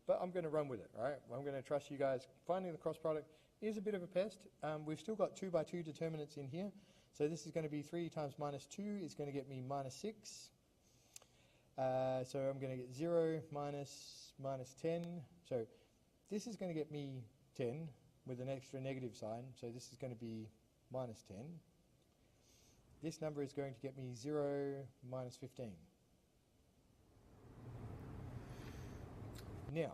But I'm going to run with it, right? I'm going to trust you guys. Finding the cross product is a bit of a pest. We've still got 2x2 determinants in here. So this is going to be 3 times minus 2 is going to get me minus 6. So I'm going to get 0 minus 10. So this is going to get me 10 with an extra negative sign. So this is going to be minus 10. This number is going to get me 0 minus 15. Now,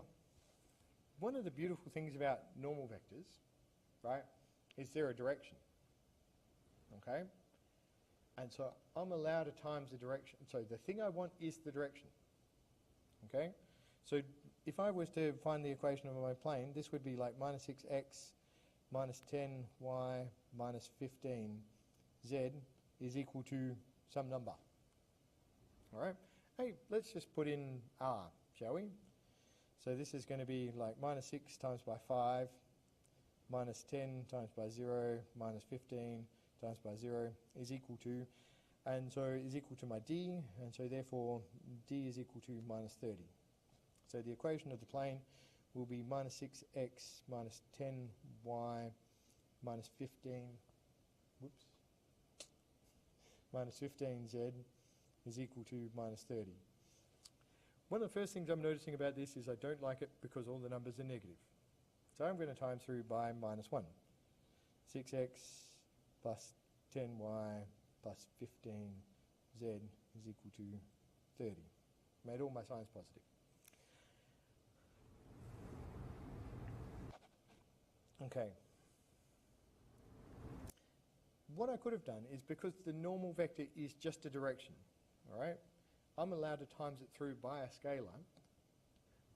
one of the beautiful things about normal vectors, right, is they're a direction. Okay? And so I'm allowed to times the direction. So the thing I want is the direction. Okay? So if I was to find the equation of my plane, this would be like minus 6x minus 10y minus 15z is equal to some number. All right? Hey, let's just put in r, shall we? So this is going to be like minus 6 times by 5, minus 10 times by 0, minus 15 times by 0 is equal to, and so is equal to my d, and so therefore d is equal to minus 30. So the equation of the plane will be minus 6x minus 10y minus 15, whoops, minus 15z is equal to minus 30. One of the first things I'm noticing about this is I don't like it because all the numbers are negative. So I'm going to time through by minus 1. 6x plus 10y plus 15z is equal to 30. Made all my signs positive. Okay. What I could have done is, because the normal vector is just a direction, all right, I'm allowed to times it through by a scalar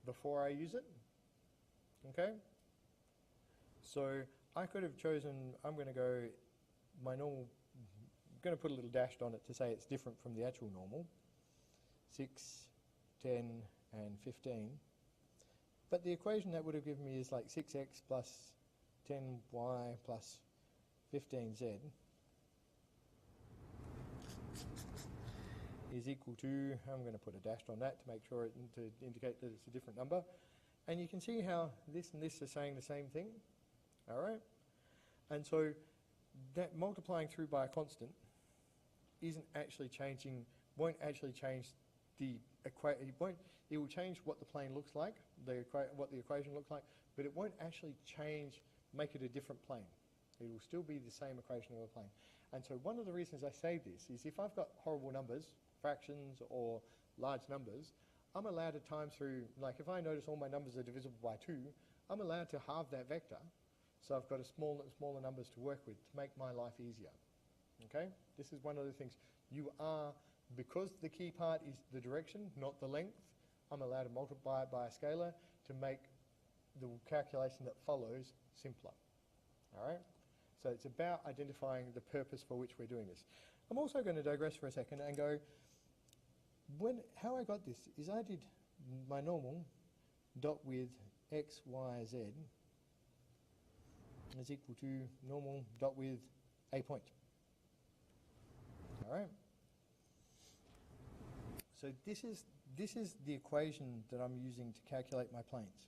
before I use it. Okay? So I could have chosen, I'm going to go my normal, I'm going to put a little dash on it to say it's different from the actual normal. 6, 10, and 15. But the equation that would have given me is like 6x plus 10y plus 15z is equal to, I'm going to put a dash on that to make sure to indicate that it's a different number. And you can see how this and this are saying the same thing. All right? And so that multiplying through by a constant isn't actually changing, won't actually change the equation. It will change what the plane looks like, what the equation looks like, but it won't actually change, make it a different plane. It will still be the same equation of a plane. And so one of the reasons I say this is if I've got horrible numbers, fractions or large numbers, I'm allowed to time through, like if I notice all my numbers are divisible by 2, I'm allowed to halve that vector. So I've got smaller numbers to work with to make my life easier. Okay? This is one of the things. You are, because the key part is the direction, not the length, I'm allowed to multiply it by a scalar to make the calculation that follows simpler. All right? So it's about identifying the purpose for which we're doing this. I'm also going to digress for a second and go, how I got this is I did my normal dot with x, y, z is equal to normal dot with a point. All right? So this is the equation that I'm using to calculate my planes.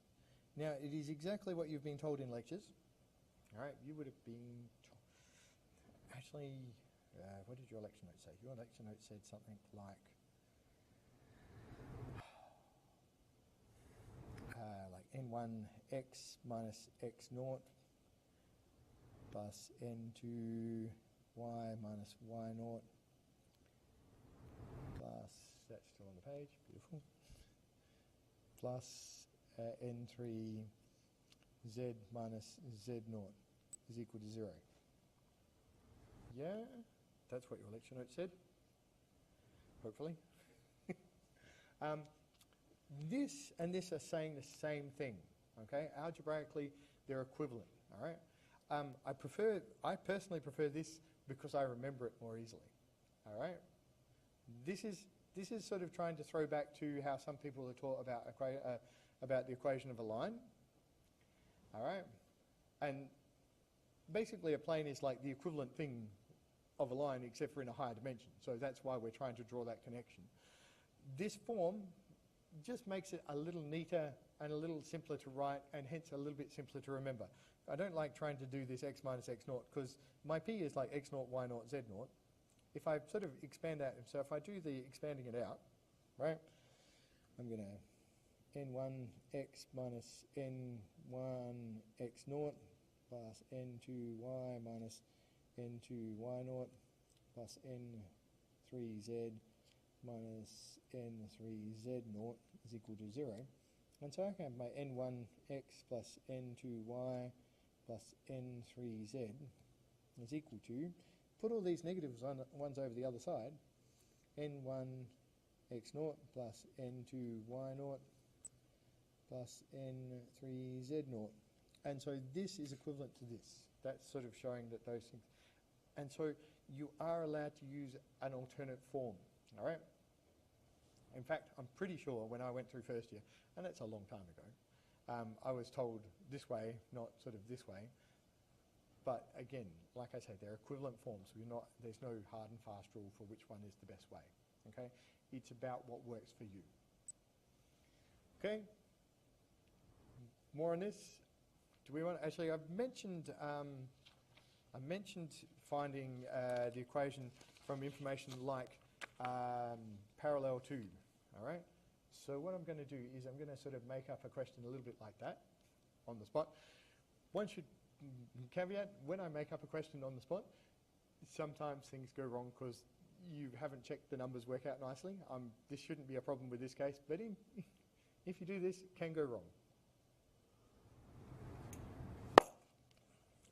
Now, it is exactly what you've been told in lectures. All right, you would have been actually, what did your lecture note say? Your lecture note said something like n1 x minus x naught plus n2 y minus y naught plus, that's still on the page, beautiful, plus n3 z minus z naught is equal to 0. Yeah, that's what your lecture note said, hopefully. This and this are saying the same thing, okay? Algebraically, they're equivalent, all right? I personally prefer this because I remember it more easily, all right? This is sort of trying to throw back to how some people are taught about the equation of a line, all right? And basically a plane is like the equivalent thing of a line except for in a higher dimension, so that's why we're trying to draw that connection. This form just makes it a little neater and a little simpler to write and hence a little bit simpler to remember. I don't like trying to do this x minus x naught because my p is like x naught, y naught, z naught. If I sort of expand that, so if I do the expanding it out, right, I'm going to n1 x minus n1 x naught plus n2 y minus n2 y naught plus n3z minus n3z naught is equal to 0. And so I can have my n1 x plus n2 y plus n3z is equal to, put all these negatives ones over the other side, n1 x naught plus n2 y naught plus n3z naught. And so this is equivalent to this. That's sort of showing that those things. And so you are allowed to use an alternate form, all right? In fact, I'm pretty sure when I went through first year, and that's a long time ago, I was told this way, not sort of this way. But again, like I said, they're equivalent forms. There's no hard and fast rule for which one is the best way, okay? It's about what works for you. Okay? more on this? Do we want? Actually, I mentioned finding the equation from information like parallel tube. All right. So what I'm going to do is I'm going to sort of make up a question a little bit like that on the spot. One should caveat, when I make up a question on the spot, sometimes things go wrong because you haven't checked the numbers work out nicely. This shouldn't be a problem with this case, but if you do this, it can go wrong.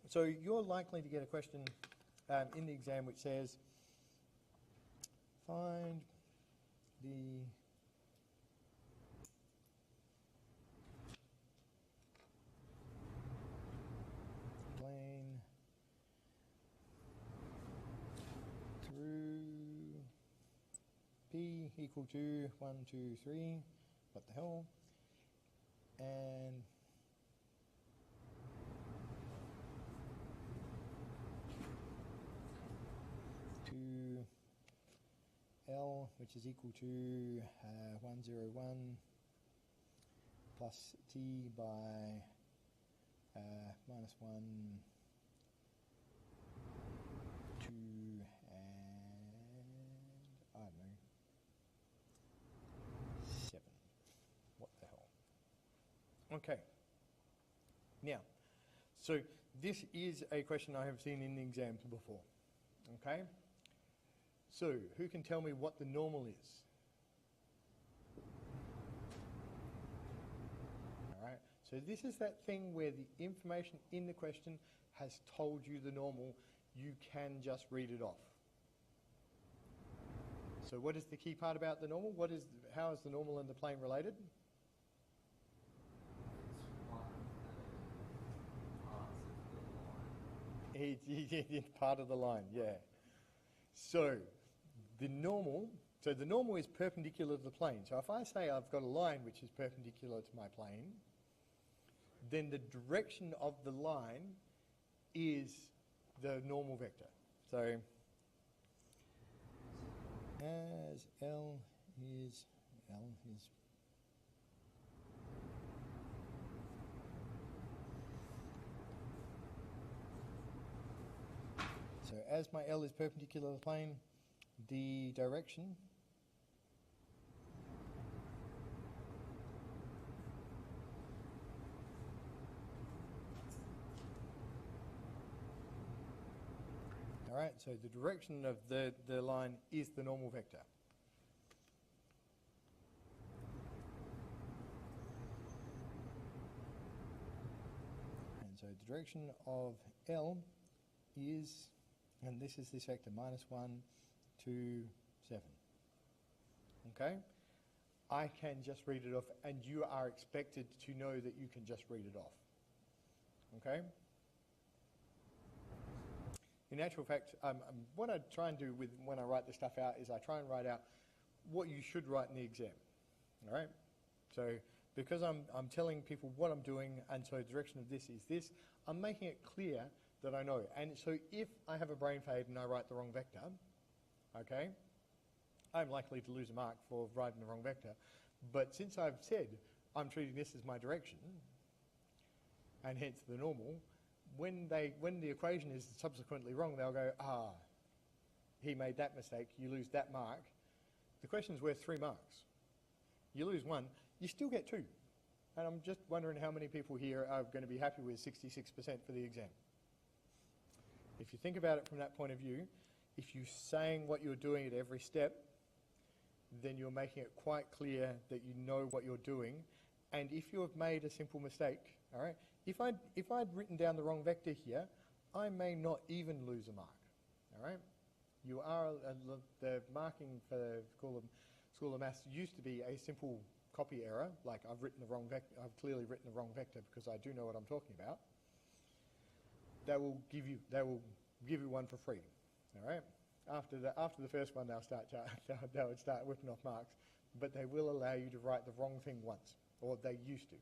So you're likely to get a question in the exam which says, find the plane through P equal to 1, 2, 3, what the hell, and to L, which is equal to 101 plus T by minus 1, 2, and I don't know, 7. What the hell? Okay. Now, so this is a question I have seen in the exams before. Okay? So, who can tell me what the normal is? Alright, so this is that thing where the information in the question has told you the normal, you can just read it off. So what is the key part about the normal? How is the normal and the plane related? It's part of the line, yeah. So the normal is perpendicular to the plane. So if I say I've got a line which is perpendicular to my plane, then the direction of the line is the normal vector. So as L is so as my L is perpendicular to the plane, the direction alright, so the direction of the line is the normal vector. And so the direction of L is, and this is this vector, minus 1, 2, 7. Okay? I can just read it off, and you are expected to know that you can just read it off. Okay? In actual fact, what I try and do when I write this stuff out is I try and write out what you should write in the exam. All right? So because I'm telling people what I'm doing, and so the direction of this is this, I'm making it clear that I know. And so if I have a brain fade and I write the wrong vector, okay, I'm likely to lose a mark for writing the wrong vector. But since I've said I'm treating this as my direction, and hence the normal, when the equation is subsequently wrong, they'll go, he made that mistake, you lose that mark. The question's worth 3 marks. You lose 1, you still get 2. And I'm just wondering how many people here are going to be happy with 66% for the exam. If you think about it from that point of view, if you're saying what you're doing at every step, then you're making it quite clear that you know what you're doing. And if you have made a simple mistake, all right, if I'd written down the wrong vector here, I may not even lose a mark. All right, you are the marking for School of Maths used to be a simple copy error, like I've clearly written the wrong vector because I do know what I'm talking about. They will give you one for free. All right. After the first one, they'll start whipping off marks, but they will allow you to write the wrong thing once, or they used to.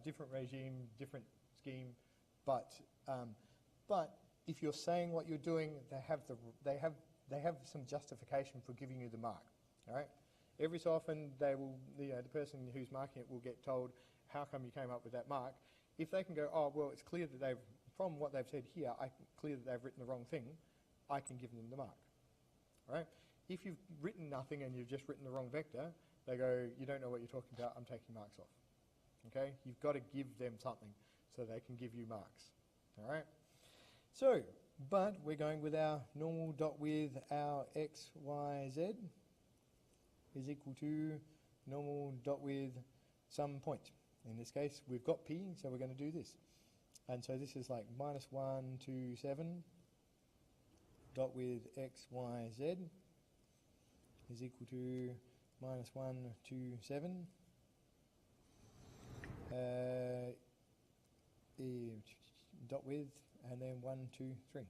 Different regime, different scheme, but if you're saying what you're doing, they have some justification for giving you the mark. All right. Every so often, they will, the person who's marking it will get told, how come you came up with that mark? If they can go, oh, well, it's clear that they've, from what they've said here, clear that they've written the wrong thing, I can give them the mark. Right? If you've written nothing and you've just written the wrong vector, they go, you don't know what you're talking about, I'm taking marks off. Okay? You've got to give them something so they can give you marks. All right? So, but we're going with our normal dot with our x, y, z is equal to normal dot with some point. In this case, we've got p, so we're going to do this. And so this is like minus 1, 2, 7 dot with x, y, z is equal to minus 1, 2, 7 dot with, and then 1, 2, 3.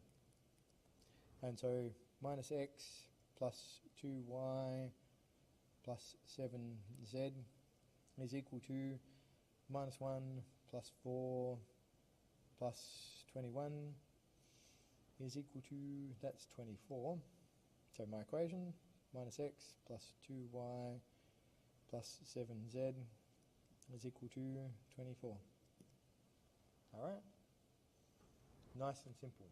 And so minus x plus 2y plus 7z is equal to minus 1 plus 4 plus 21 is equal to, that's 24. So my equation, minus x plus 2y plus 7z is equal to 24. All right? Nice and simple.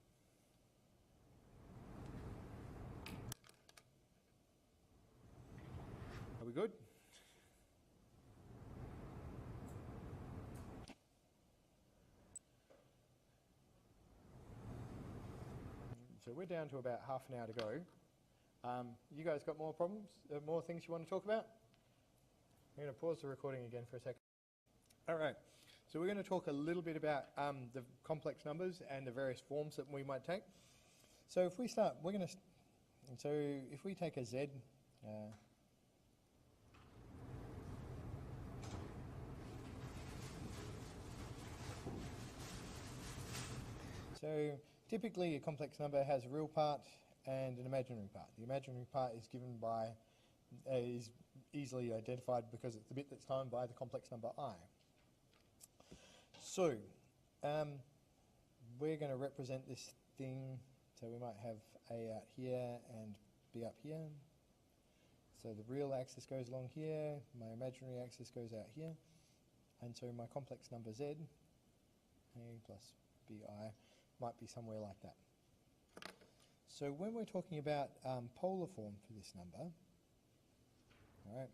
Are we good? So we're down to about half an hour to go. You guys got more problems? More things you want to talk about? I'm going to pause the recording again for a second. All right. So we're going to talk a little bit about the complex numbers and the various forms that we might take. So if we start, we're going to. So if we take a z. So typically a complex number has a real part and an imaginary part. The imaginary part is given by, is easily identified because it's the bit that's timed by the complex number I. So we're going to represent this thing, so we might have A out here and B up here. So the real axis goes along here, my imaginary axis goes out here, and so my complex number Z, A plus BI, might be somewhere like that. So when we're talking about polar form for this number, all right,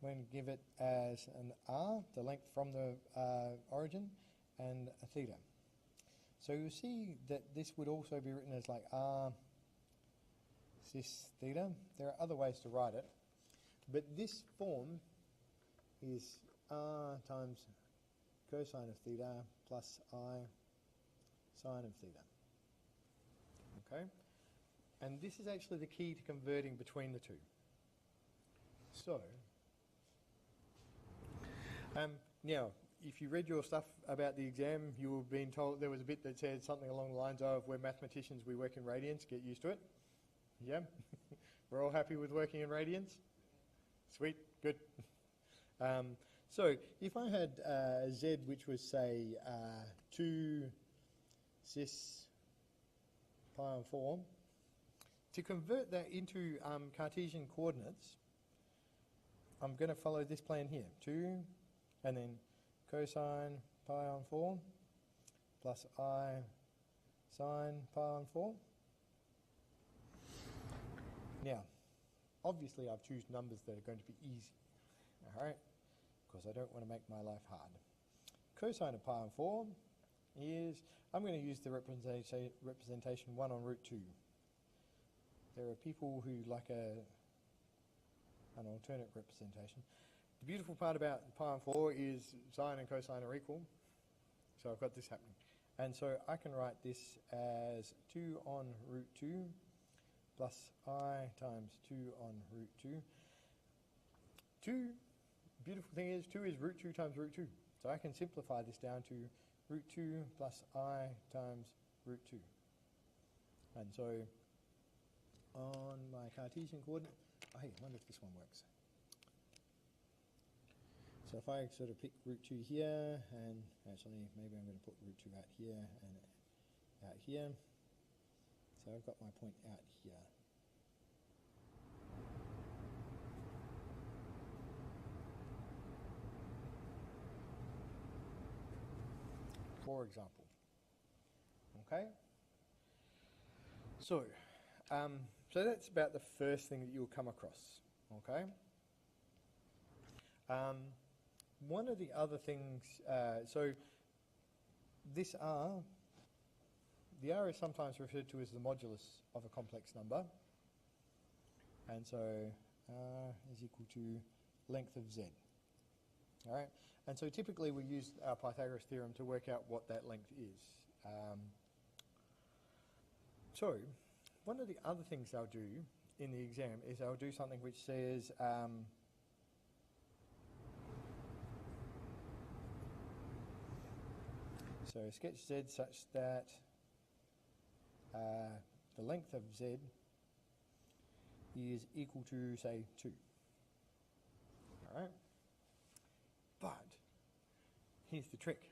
we're going to give it as an r, the length from the origin, and a theta. So you'll see that this would also be written as like r cis theta. There are other ways to write it, but this form is r times cosine of theta plus I sine of theta. Okay? And this is actually the key to converting between the two. So, now, if you read your stuff about the exam, you were being told there was a bit that said something along the lines of, we're mathematicians, we work in radians, get used to it. Yeah? We're all happy with working in radians? Sweet, good. So, if I had z, which was, say, 2 cis pi on 4, to convert that into Cartesian coordinates, I'm going to follow this plan here. 2, and then cosine pi on 4, plus I sine pi on 4. Now, obviously I've chosen numbers that are going to be easy, all right, because I don't want to make my life hard. Cosine of pi on 4 is, I'm going to use the representation 1 on root 2. There are people who like an alternate representation. The beautiful part about pi on 4 is sine and cosine are equal, so I've got this happening. And so I can write this as 2 on root 2 plus I times 2 on root 2. 2, beautiful thing is 2 is root 2 times root 2. So I can simplify this down to root 2 plus I times root 2. And so on my Cartesian coordinate, hey, I wonder if this one works. So if I sort of pick root 2 here, and actually maybe I'm going to put root 2 out here and out here. So I've got my point out here. for example. Okay? So, so that's about the first thing that you'll come across. Okay? One of the other things, so this R, the R is sometimes referred to as the modulus of a complex number. And so R is equal to length of Z. All right? And so typically we use our Pythagoras theorem to work out what that length is. So one of the other things I'll do in the exam is I'll do something which says so sketch Z such that the length of Z is equal to, say, 2. All right? But here's the trick.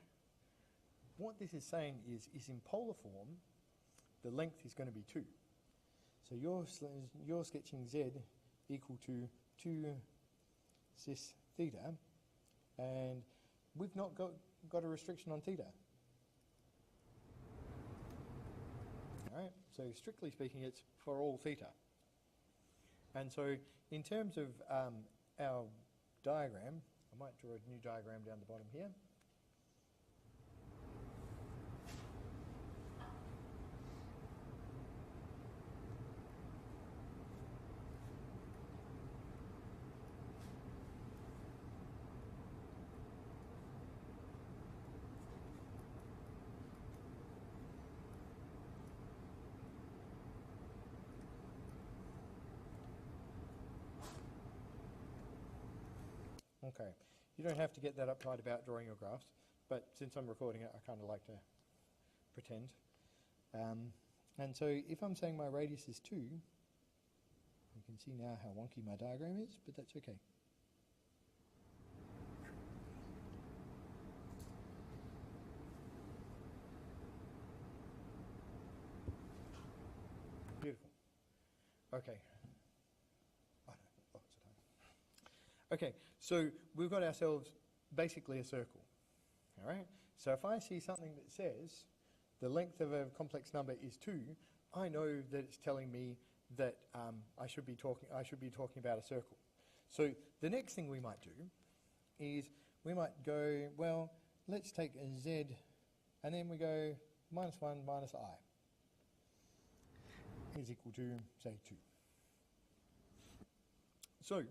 What this is saying is in polar form, the length is going to be 2. So you're sketching Z equal to 2 cis theta, and we've not got a restriction on theta. All right? So strictly speaking, it's for all theta. And so in terms of our diagram, I might draw a new diagram down the bottom here. Okay, you don't have to get that uptight about drawing your graphs, but since I'm recording it, I kind of like to pretend. And so if I'm saying my radius is 2, you can see now how wonky my diagram is, but that's okay. Beautiful. Okay. Okay, so we've got ourselves basically a circle, all right? So if I see something that says the length of a complex number is 2, I know that it's telling me that I should be talking about a circle. So the next thing we might do is we might go, well, let's take a Z, and then we go minus 1 minus I is equal to, say, 2. So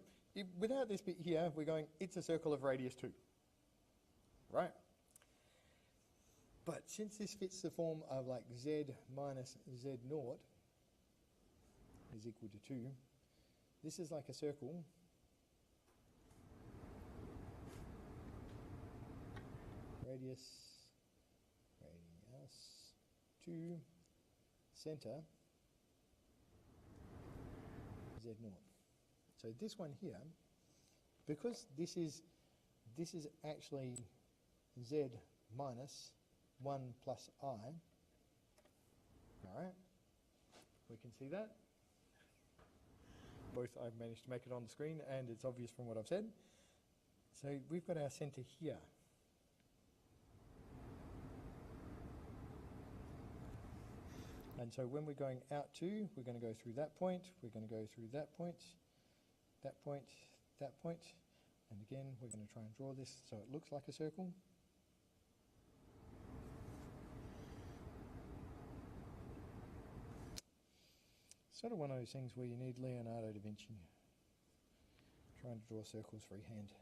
without this bit here, we're going, it's a circle of radius 2, right? But since this fits the form of like Z minus Z naught is equal to 2, this is like a circle radius 2, center Z naught. So this one here, because this is actually Z minus 1 plus I, all right, we can see that. Both I've managed to make it on the screen and it's obvious from what I've said. So we've got our centre here. And so when we're going out to, we're going to go through that point, we're going to go through that point, that point, that point, and again we're going to try and draw this so it looks like a circle. Sort of one of those things where you need Leonardo da Vinci trying to draw circles freehand.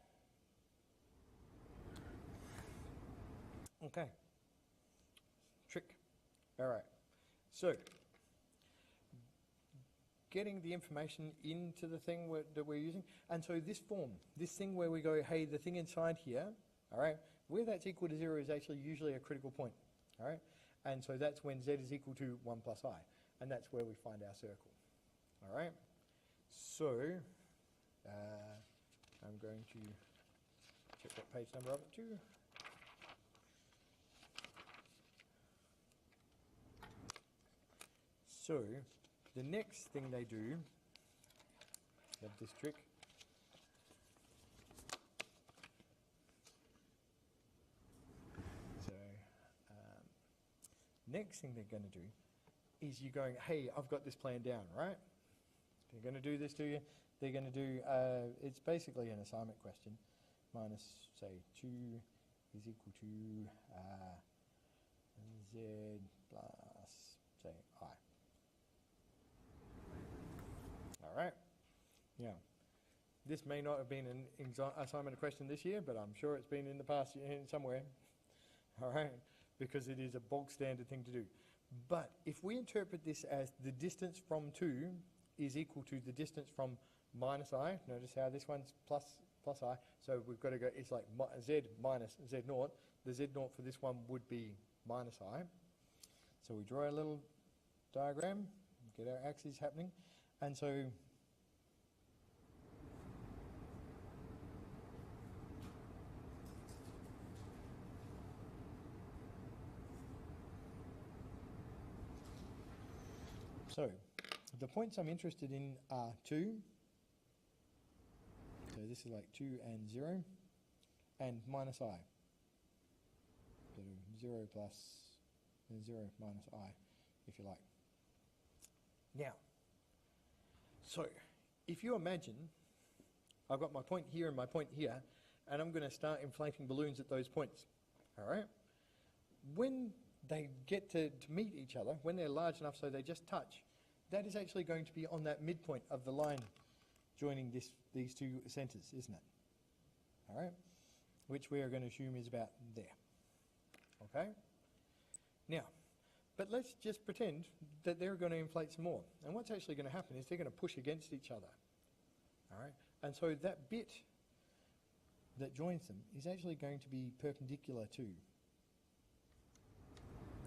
Okay. Trick. All right. So, getting the information into the thing that we're using. And so this form, this thing where we go, hey, the thing inside here, all right, where that's equal to 0 is actually usually a critical point, all right? And so that's when Z is equal to 1 plus I. And that's where we find our circle, all right? So, I'm going to check what page number I'm up to. So, the next thing they do, love this trick, so Next thing they're going to do is you're going, hey, I've got this plan down, right? They're going to do this to you. They're going to do, it's basically an assignment question. Minus, say, 2 is equal to z plus, say, I. All right? Yeah. This may not have been an assignment question this year, but I'm sure it's been in the past somewhere. All right? Because it is a bog standard thing to do. But if we interpret this as the distance from 2 is equal to the distance from minus I, notice how this one's plus I, so we've got to go, it's like z minus z naught. The z naught for this one would be minus I. So we draw a little diagram, get our axes happening, and so the points I'm interested in are 2, so this is like 2 and 0, and minus I. So 0 plus 0 minus I, if you like. Now, so if you imagine I've got my point here and my point here, and I'm going to start inflating balloons at those points, all right? When they get to meet each other, when they're large enough so they just touch, that is actually going to be on that midpoint of the line joining these two centres, isn't it? All right? Which we are going to assume is about there. Okay? Now, but let's just pretend that they're going to inflate some more. And what's actually going to happen is they're going to push against each other. All right? And so that bit that joins them is actually going to be perpendicular to. No,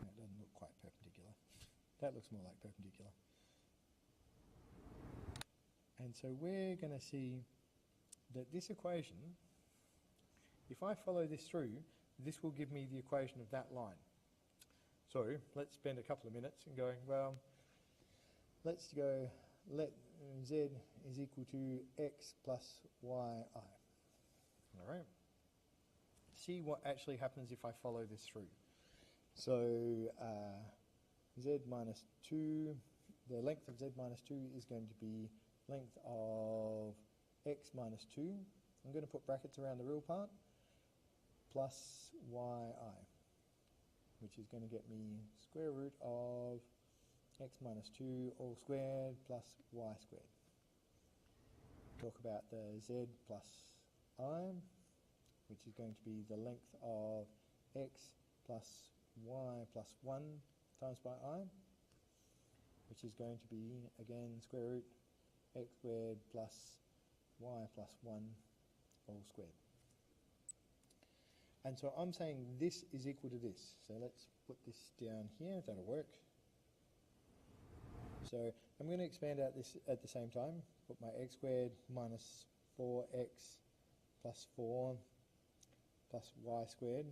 it doesn't look quite perpendicular. That looks more like perpendicular. And so we're going to see that this equation, if I follow this through, this will give me the equation of that line. So let's spend a couple of minutes and going, well, let's go, let z is equal to x plus yi. All right? See what actually happens if I follow this through. So z minus 2, the length of z minus 2 is going to be length of x minus 2. I'm going to put brackets around the real part, plus yi, which is going to get me square root of x minus 2 all squared plus y squared. Talk about the z plus I, which is going to be the length of x plus y plus 1 times by I, which is going to be, again, square root x squared plus y plus 1 all squared. And so I'm saying this is equal to this. So let's put this down here, that'll work. So I'm going to expand out this at the same time. Put my x squared minus 4x plus 4 plus y squared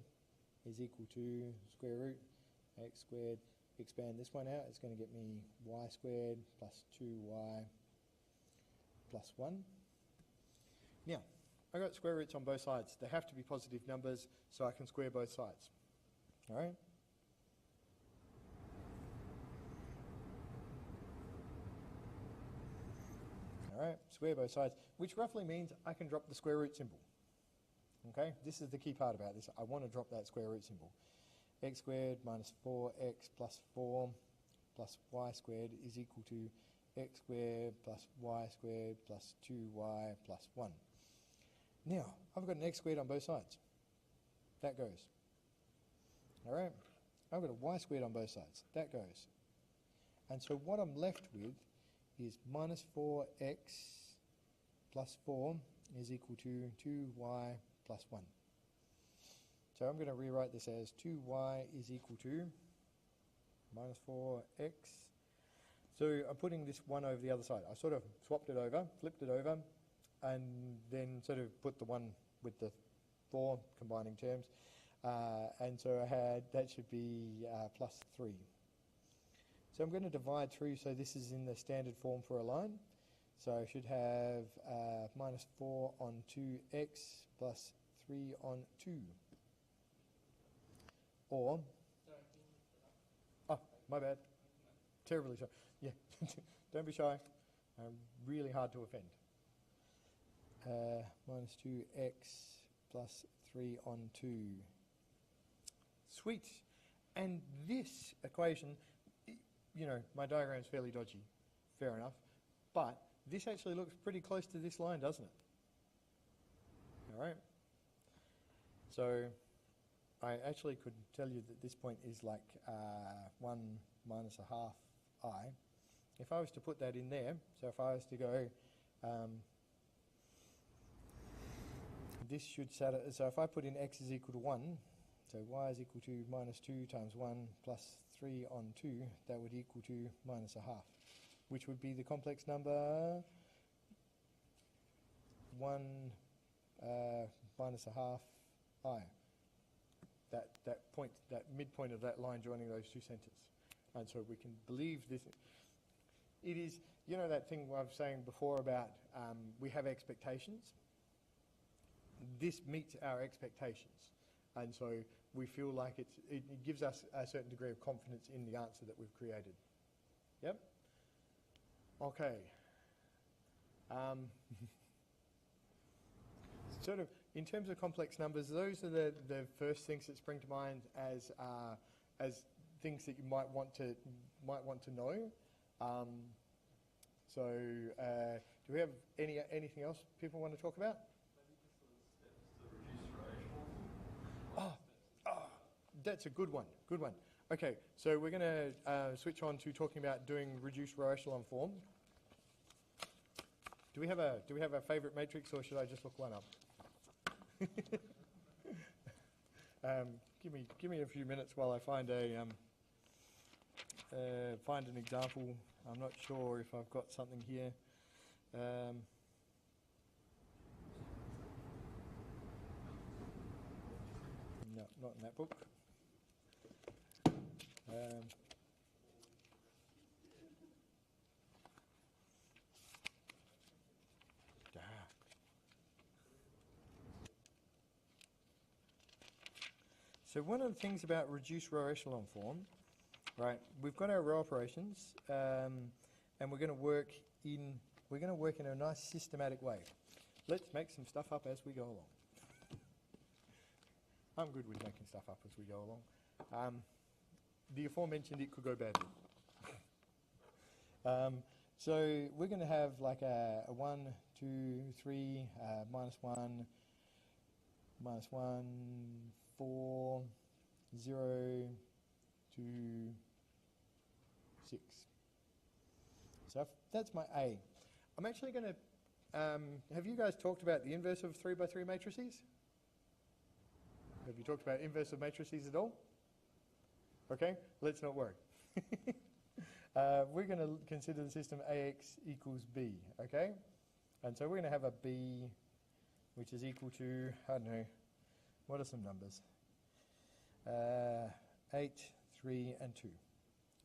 is equal to square root x squared. Expand this one out, it's going to get me y squared plus 2y plus 1. Now, I've got square roots on both sides. They have to be positive numbers so I can square both sides. All right? All right, square both sides, which roughly means I can drop the square root symbol. Okay, this is the key part about this. I want to drop that square root symbol. X squared minus 4x plus 4 plus y squared is equal to x squared plus y squared plus 2y plus 1. Now, I've got an x squared on both sides. That goes. All right? I've got a y squared on both sides. That goes. And so what I'm left with is minus 4x plus 4 is equal to 2y plus 1. So I'm going to rewrite this as 2y is equal to minus 4x. So I'm putting this 1 over the other side. I sort of swapped it over, flipped it over, and then sort of put the 1 with the 4 combining terms. And so I had, that should be plus 3. So I'm going to divide through, so this is in the standard form for a line. So I should have minus 4 on 2x plus 3 on 2. Or, My bad. Terribly shy. Yeah, don't be shy. Really hard to offend. Minus 2x plus 3 on 2. Sweet. And this equation, you know, my diagram's fairly dodgy, fair enough, but this actually looks pretty close to this line, doesn't it? All right. So I actually could tell you that this point is like 1 minus a half I. If I was to put that in there, so if I was to go, this should satisfy, so if I put in x is equal to 1, so y is equal to minus 2 times 1 plus 3 on 2, that would equal to minus a half, which would be the complex number 1 minus a half I. That point, that midpoint of that line joining those two centres. And so we can believe this. It is, you know that thing I was saying before about we have expectations? This meets our expectations. And so we feel like it gives us a certain degree of confidence in the answer that we've created. Yep? Okay. Sort of, in terms of complex numbers, those are the first things that spring to mind as things that you might want to know. So, do we have anything else people want to talk about? Oh, that's a good one. Good one. Okay, so we're going to switch on to talking about doing reduced row echelon form. Do we have a favourite matrix, or should I just look one up? Give me a few minutes while I find an example. I'm not sure if I've got something here. No, not in that book. So one of the things about reduced row echelon form, right? We've got our row operations, and we're going to work in a nice systematic way. Let's make some stuff up as we go along. I'm good with making stuff up as we go along. The aforementioned, it could go badly. So we're going to have like a 1, 2, 3, minus 1, 4, 0, 2, 6. So that's my A. I'm actually going to, have you guys talked about the inverse of 3 by 3 matrices? Have you talked about inverse of matrices at all? Okay, let's not worry. We're going to consider the system AX equals B, okay? And so we're going to have a B which is equal to, I don't know, what are some numbers? 8, 3, and 2.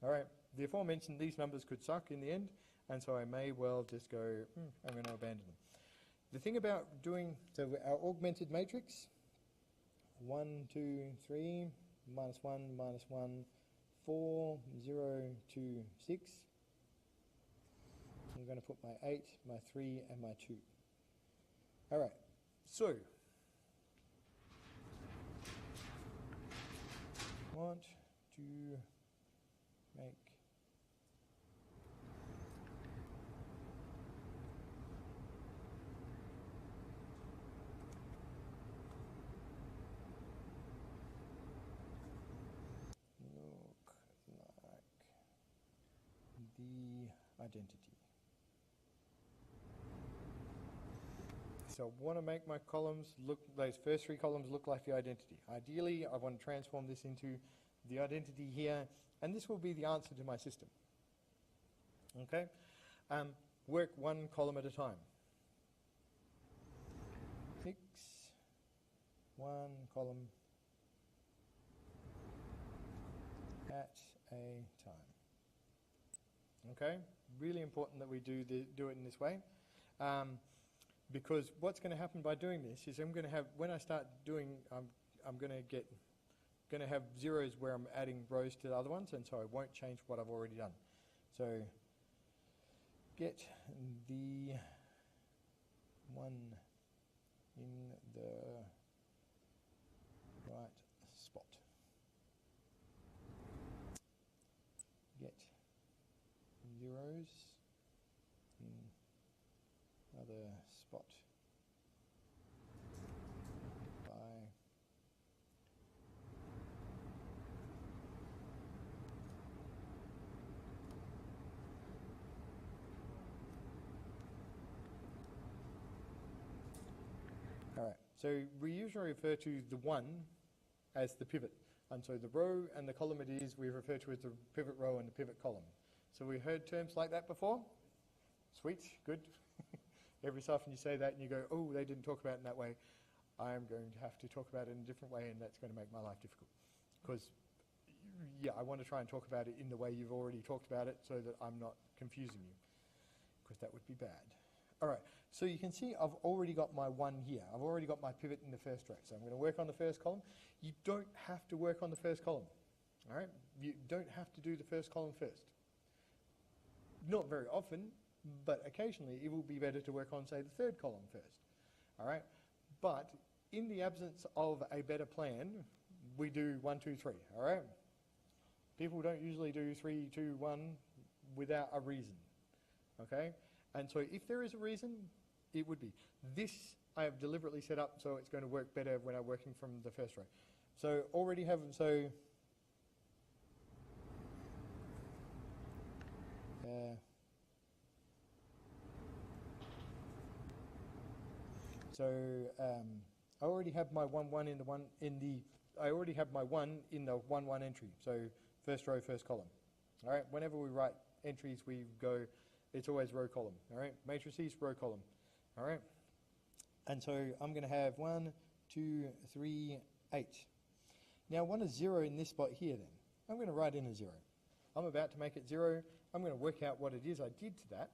All right, the aforementioned, these numbers could suck in the end, and so I may well just go, I'm going to abandon them. The thing about doing, so our augmented matrix, 1, 2, 3, minus 1, minus 1, 4, 0, 2, 6. I'm going to put my 8, my 3, and my 2. All right, so want to make look like the identity. So I want to make my columns look, those first 3 columns look like the identity. Ideally, I want to transform this into the identity here, and this will be the answer to my system. Okay? Work 1 column at a time. Fix 1 column at a time. Okay? Really important that we do it in this way. Because what's going to happen by doing this is I'm going to have, when I start doing, I'm going to get going to have zeros where I'm adding rows to the other ones, and so I won't change what I've already done. So get the one in the right spot. Get zeros in other spot by Alright, so we usually refer to the one as the pivot. And so the row and the column it is, we refer to as the pivot row and the pivot column. So we heard terms like that before? Sweet, good. Every so often you say that and you go, oh, they didn't talk about it in that way. I am going to have to talk about it in a different way, and that's going to make my life difficult. Because, yeah, I want to try and talk about it in the way you've already talked about it so that I'm not confusing you, because that would be bad. All right, so you can see I've already got my one here. I've already got my pivot in the first row. So I'm going to work on the first column. You don't have to work on the first column. All right, you don't have to do the first column first. Not very often, but occasionally it will be better to work on, say, the third column first. All right, but in the absence of a better plan, we do 1, 2, 3. All right, people don't usually do 3, 2, 1 without a reason. Okay. And so if there is a reason, it would be. This I have deliberately set up so it's going to work better when I'm working from the first row. So already have, so I already have my 1, 1 in the one in the. I already have my 1 in the 1, 1 entry. So first row, first column. All right. Whenever we write entries, we go. It's always row column. All right. Matrices, row column. All right. And so I'm going to have 1, 2, 3, 8. Now I want a 0 in this spot here. Then I'm going to write in a 0. I'm about to make it 0. I'm going to work out what it is I did to that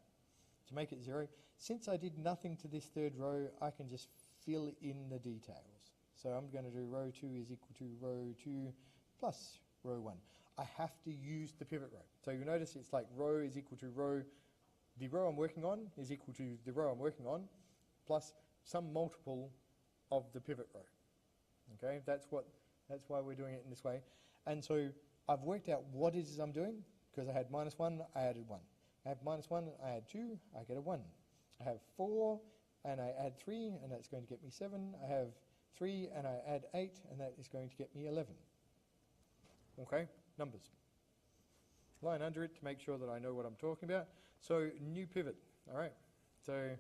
to make it 0. Since I did nothing to this third row, I can just fill in the details. So I'm going to do row 2 is equal to row 2 plus row 1. I have to use the pivot row. So you'll notice it's like row is equal to row. The row I'm working on is equal to the row I'm working on plus some multiple of the pivot row. Okay, that's why we're doing it in this way. And so I've worked out what it is I'm doing because I had -1, I added 1. I have -1, I add 2, I get a 1. I have 4 and I add 3 and that's going to get me 7. I have 3 and I add 8 and that is going to get me 11. Okay, numbers. Line under it to make sure that I know what I'm talking about. So new pivot, all right. So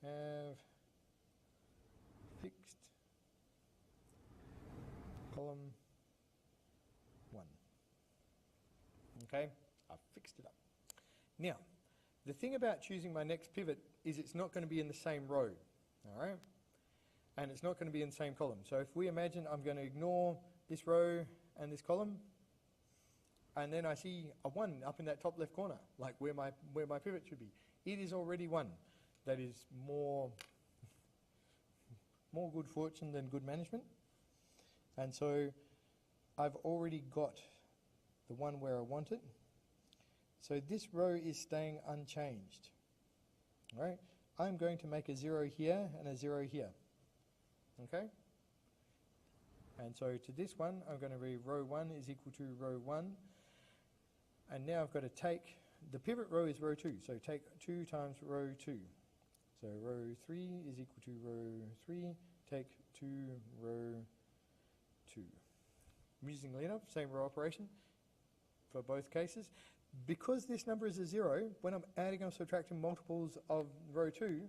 have fixed column 1. Okay, I've fixed it up. Now, the thing about choosing my next pivot is it's not going to be in the same row, all right? And it's not going to be in the same column. So if we imagine I'm going to ignore this row and this column, and then I see a 1 up in that top left corner, like where my pivot should be. It is already 1. That is more good fortune than good management. And so I've already got the one where I want it. So this row is staying unchanged. All right? I'm going to make a 0 here and a 0 here. Okay? And so to this one, I'm going to be row 1 is equal to row 1. And now I've got to take, the pivot row is row 2, so take 2 times row 2. So row 3 is equal to row 3, take 2 row 2. Amusingly enough, same row operation for both cases. Because this number is a 0, when I'm adding or subtracting multiples of row 2,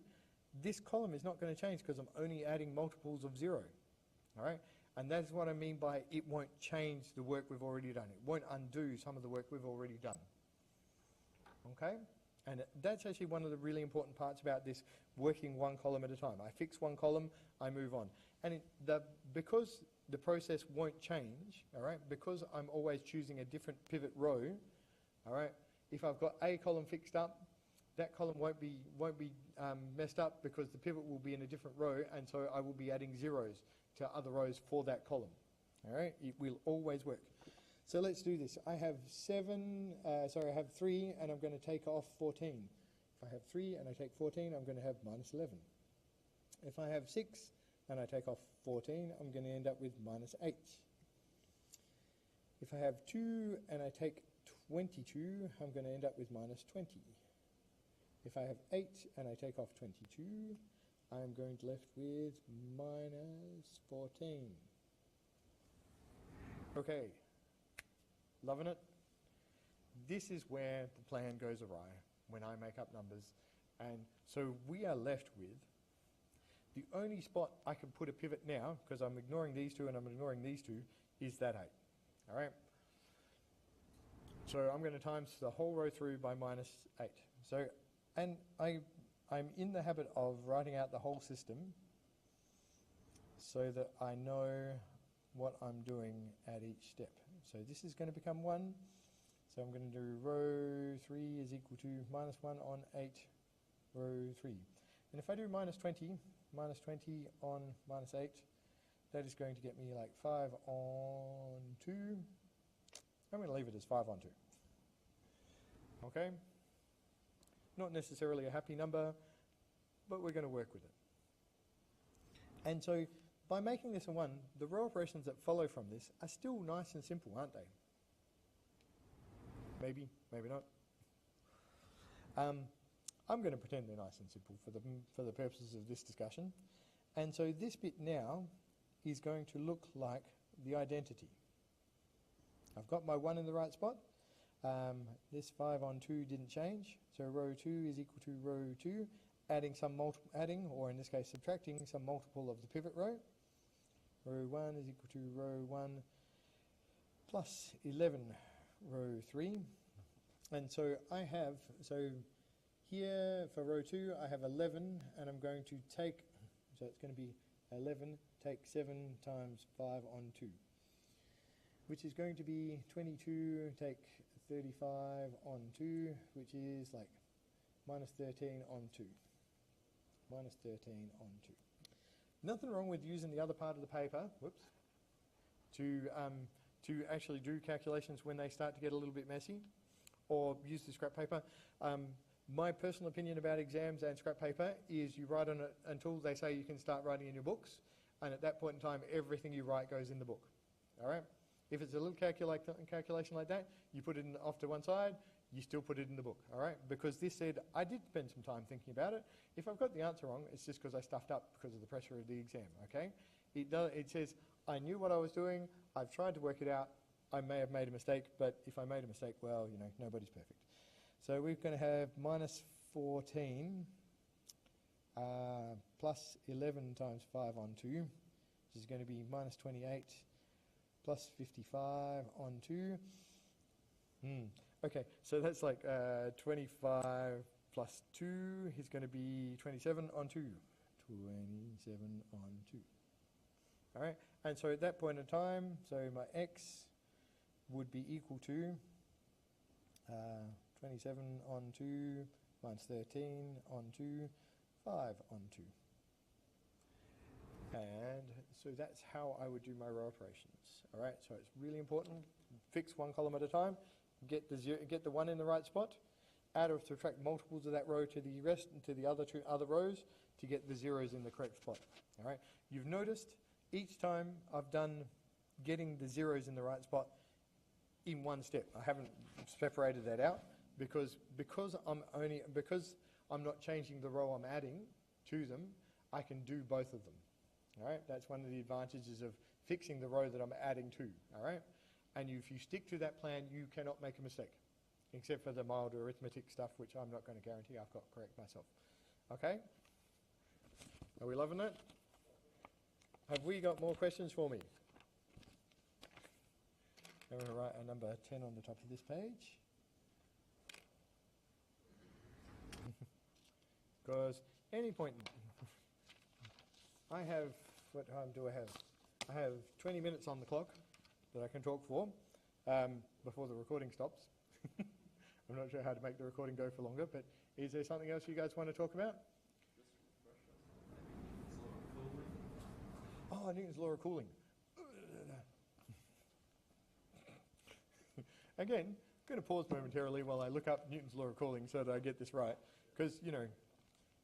this column is not going to change because I'm only adding multiples of 0. All right? And that's what I mean by it won't change the work we've already done. It won't undo some of the work we've already done. Okay? And that's actually one of the really important parts about this working one column at a time. I fix one column, I move on. And because the process won't change, all right, because I'm always choosing a different pivot row, all right, if I've got a column fixed up, that column won't be messed up because the pivot will be in a different row, and so I will be adding zeros to other rows for that column. All right, it will always work. So let's do this. I have 3, and I'm going to take off 14. If I have 3 and I take 14, I'm going to have minus 11. If I have 6 and I take off 14, I'm going to end up with minus 8. If I have 2 and I take 22, I'm going to end up with minus 20. If I have 8 and I take off 22, I'm going to left with minus 14. Okay, loving it? This is where the plan goes awry, when I make up numbers. And so we are left with, the only spot I can put a pivot now, because I'm ignoring these two and I'm ignoring these two, is that 8. All right? So I'm going to times the whole row through by minus 8. So, and I'm in the habit of writing out the whole system so that I know what I'm doing at each step. So this is going to become 1. So I'm going to do row 3 is equal to minus 1 on 8, row 3. And if I do minus 20 on minus 8, that is going to get me like 5 on 2. I'm going to leave it as 5 on 2. Okay? Not necessarily a happy number, but we're going to work with it. And so by making this a 1, the row operations that follow from this are still nice and simple, aren't they? Maybe, maybe not. I'm going to pretend they're nice and simple for the purposes of this discussion. And so this bit now is going to look like the identity. I've got my 1 in the right spot. This 5 on 2 didn't change. So row 2 is equal to row 2, adding, or in this case subtracting, some multiple of the pivot row. Row 1 is equal to row 1 plus 11 row 3. And so I have, so here for row 2 I have 11, and I'm going to take, so it's going to be 11, take 7 times 5 on 2, which is going to be 22, take 35 on 2, which is like minus 13 on 2. Minus 13 on 2. Nothing wrong with using the other part of the paper, whoops, to actually do calculations when they start to get a little bit messy, or use the scrap paper. My personal opinion about exams and scrap paper is you write on it until they say you can start writing in your books, and at that point in time everything you write goes in the book. All right? If it's a little calculation like that, you put it off to one side, you still put it in the book, all right? Because this said, I did spend some time thinking about it. If I've got the answer wrong, it's just because I stuffed up because of the pressure of the exam, okay? It says, I knew what I was doing, I've tried to work it out, I may have made a mistake, but if I made a mistake, well, you know, nobody's perfect. So we're going to have minus 14 plus 11 times 5 on 2, which is going to be minus 28 plus 55 on 2. Okay, so that's like 25 plus 2 is going to be 27 on 2. 27 on 2. All right, and so at that point in time, so my x would be equal to 27 on 2 minus 13 on 2, 5 on 2. And so that's how I would do my row operations. All right, so it's really important. Fix one column at a time. Get the 1 in the right spot. Add or subtract multiples of that row to the rest and to the other two other rows to get the zeros in the correct spot. All right. You've noticed each time I've done getting the zeros in the right spot in one step. I haven't separated that out because I'm not changing the row I'm adding to them. I can do both of them. All right. That's one of the advantages of fixing the row that I'm adding to. All right. And if you stick to that plan, you cannot make a mistake, except for the mild arithmetic stuff, which I'm not going to guarantee I've got correct myself. Okay? Are we loving it? Have we got more questions for me? I'm going to write a number 10 on the top of this page. Because any point, I have, what time do I have? I have 20 minutes on the clock that I can talk for before the recording stops. I'm not sure how to make the recording go for longer, but is there something else you guys want to talk about? Oh, Newton's law of cooling. Again, I'm going to pause momentarily while I look up Newton's law of cooling so that I get this right, because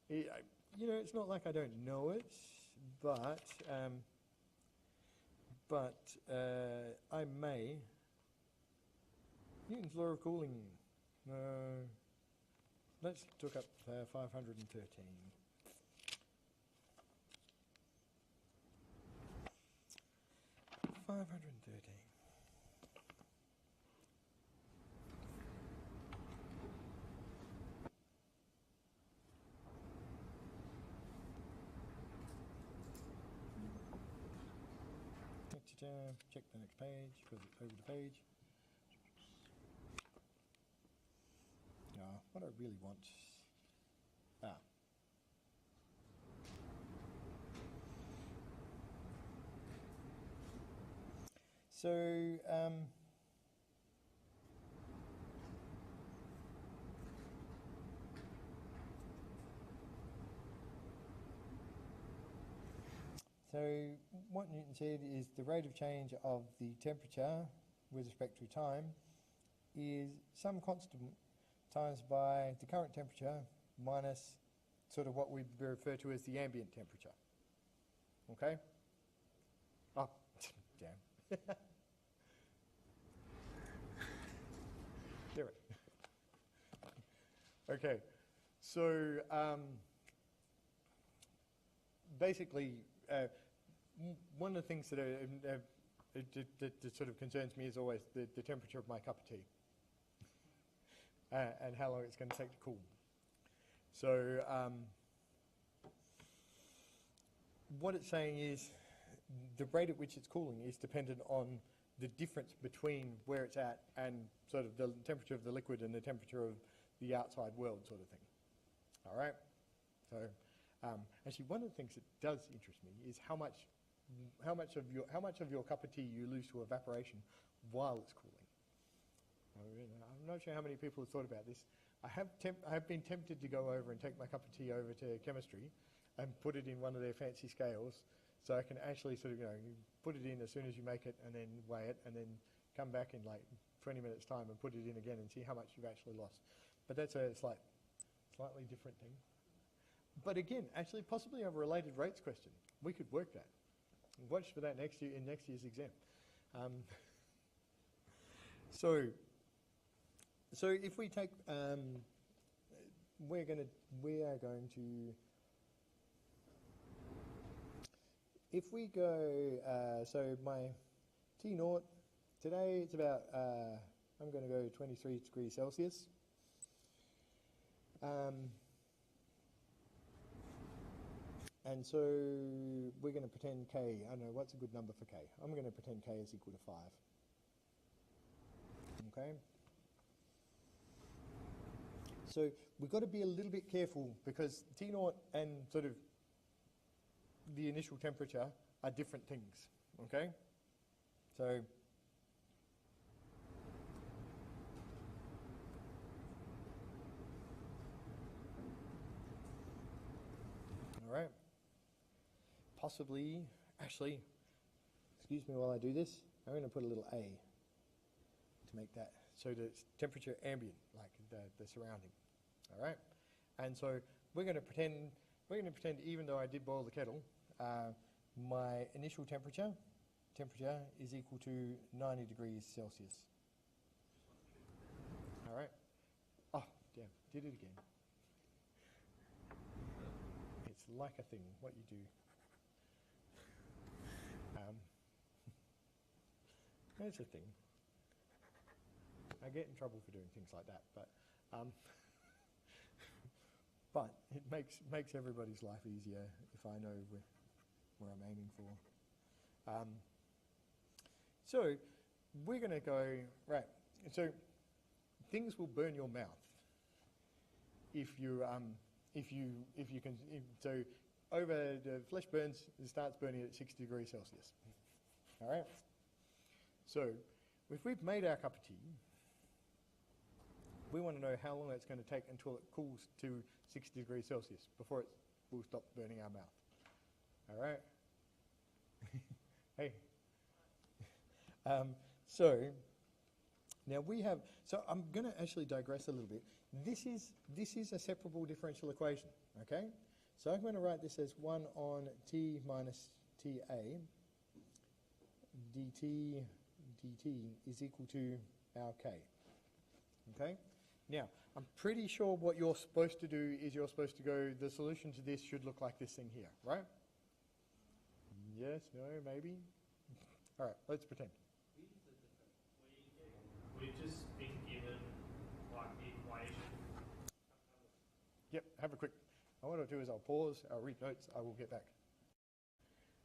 it's not like I don't know it, but I may. Newton's law of cooling. No. Let's look up 513. 513. Check the next page, because it's over the page. What I really want. So what Newton said is the rate of change of the temperature with respect to time is some constant times by the current temperature minus sort of what we refer to as the ambient temperature. Okay? Oh, damn. Damn it. Okay, so basically, one of the things that sort of concerns me is always the temperature of my cup of tea and how long it's going to take to cool. So what it's saying is the rate at which it's cooling is dependent on the difference between where it's at and sort of the temperature of the liquid and the temperature of the outside world sort of thing. All right? So actually, one of the things that does interest me is how much of your cup of tea you lose to evaporation while it's cooling. I'm not sure how many people have thought about this. I have been tempted to go over and take my cup of tea over to chemistry and put it in one of their fancy scales, so I can actually sort of you put it in as soon as you make it and then weigh it and then come back in like 20 minutes time and put it in again and see how much you've actually lost. But that's a slightly different thing. But again, actually possibly a related rates question. We could work that. Watch for that next year in next year's exam. So if we take, we are going to, if we go, so my T naught today it's about, I'm going to go 23 degrees Celsius. And so we're going to pretend K, I don't know, what's a good number for K? I'm going to pretend K is equal to 5. Okay? So we've got to be a little bit careful because T naught and sort of the initial temperature are different things. Okay? So all right. Possibly, actually, excuse me while I do this, I'm going to put a little A to make that so that it's temperature ambient, like the surrounding. All right, and so we're going to pretend even though I did boil the kettle, my initial temperature is equal to 90 degrees Celsius. All right. Oh, damn, did it again. It's like a thing, what you do. There's a thing. I get in trouble for doing things like that, but but it makes everybody's life easier if I know where I'm aiming for. So we're going to go right. So things will burn your mouth if you can. So over the flesh burns, it starts burning at 60 degrees Celsius. All right. So if we've made our cup of tea, we want to know how long it's going to take until it cools to 60 degrees Celsius before it will stop burning our mouth. All right? Hey. So Now we have, so I'm going to actually digress a little bit. This is a separable differential equation, okay? So I'm going to write this as 1 on t minus ta dt is equal to our k, okay? Now, I'm pretty sure what you're supposed to do is you're supposed to go, the solution to this should look like this thing here, right? Yes, no, maybe? All right, let's pretend. We've just been given like the equation. Yep, have a quick. What I'll do is I'll pause, I'll read notes, I will get back.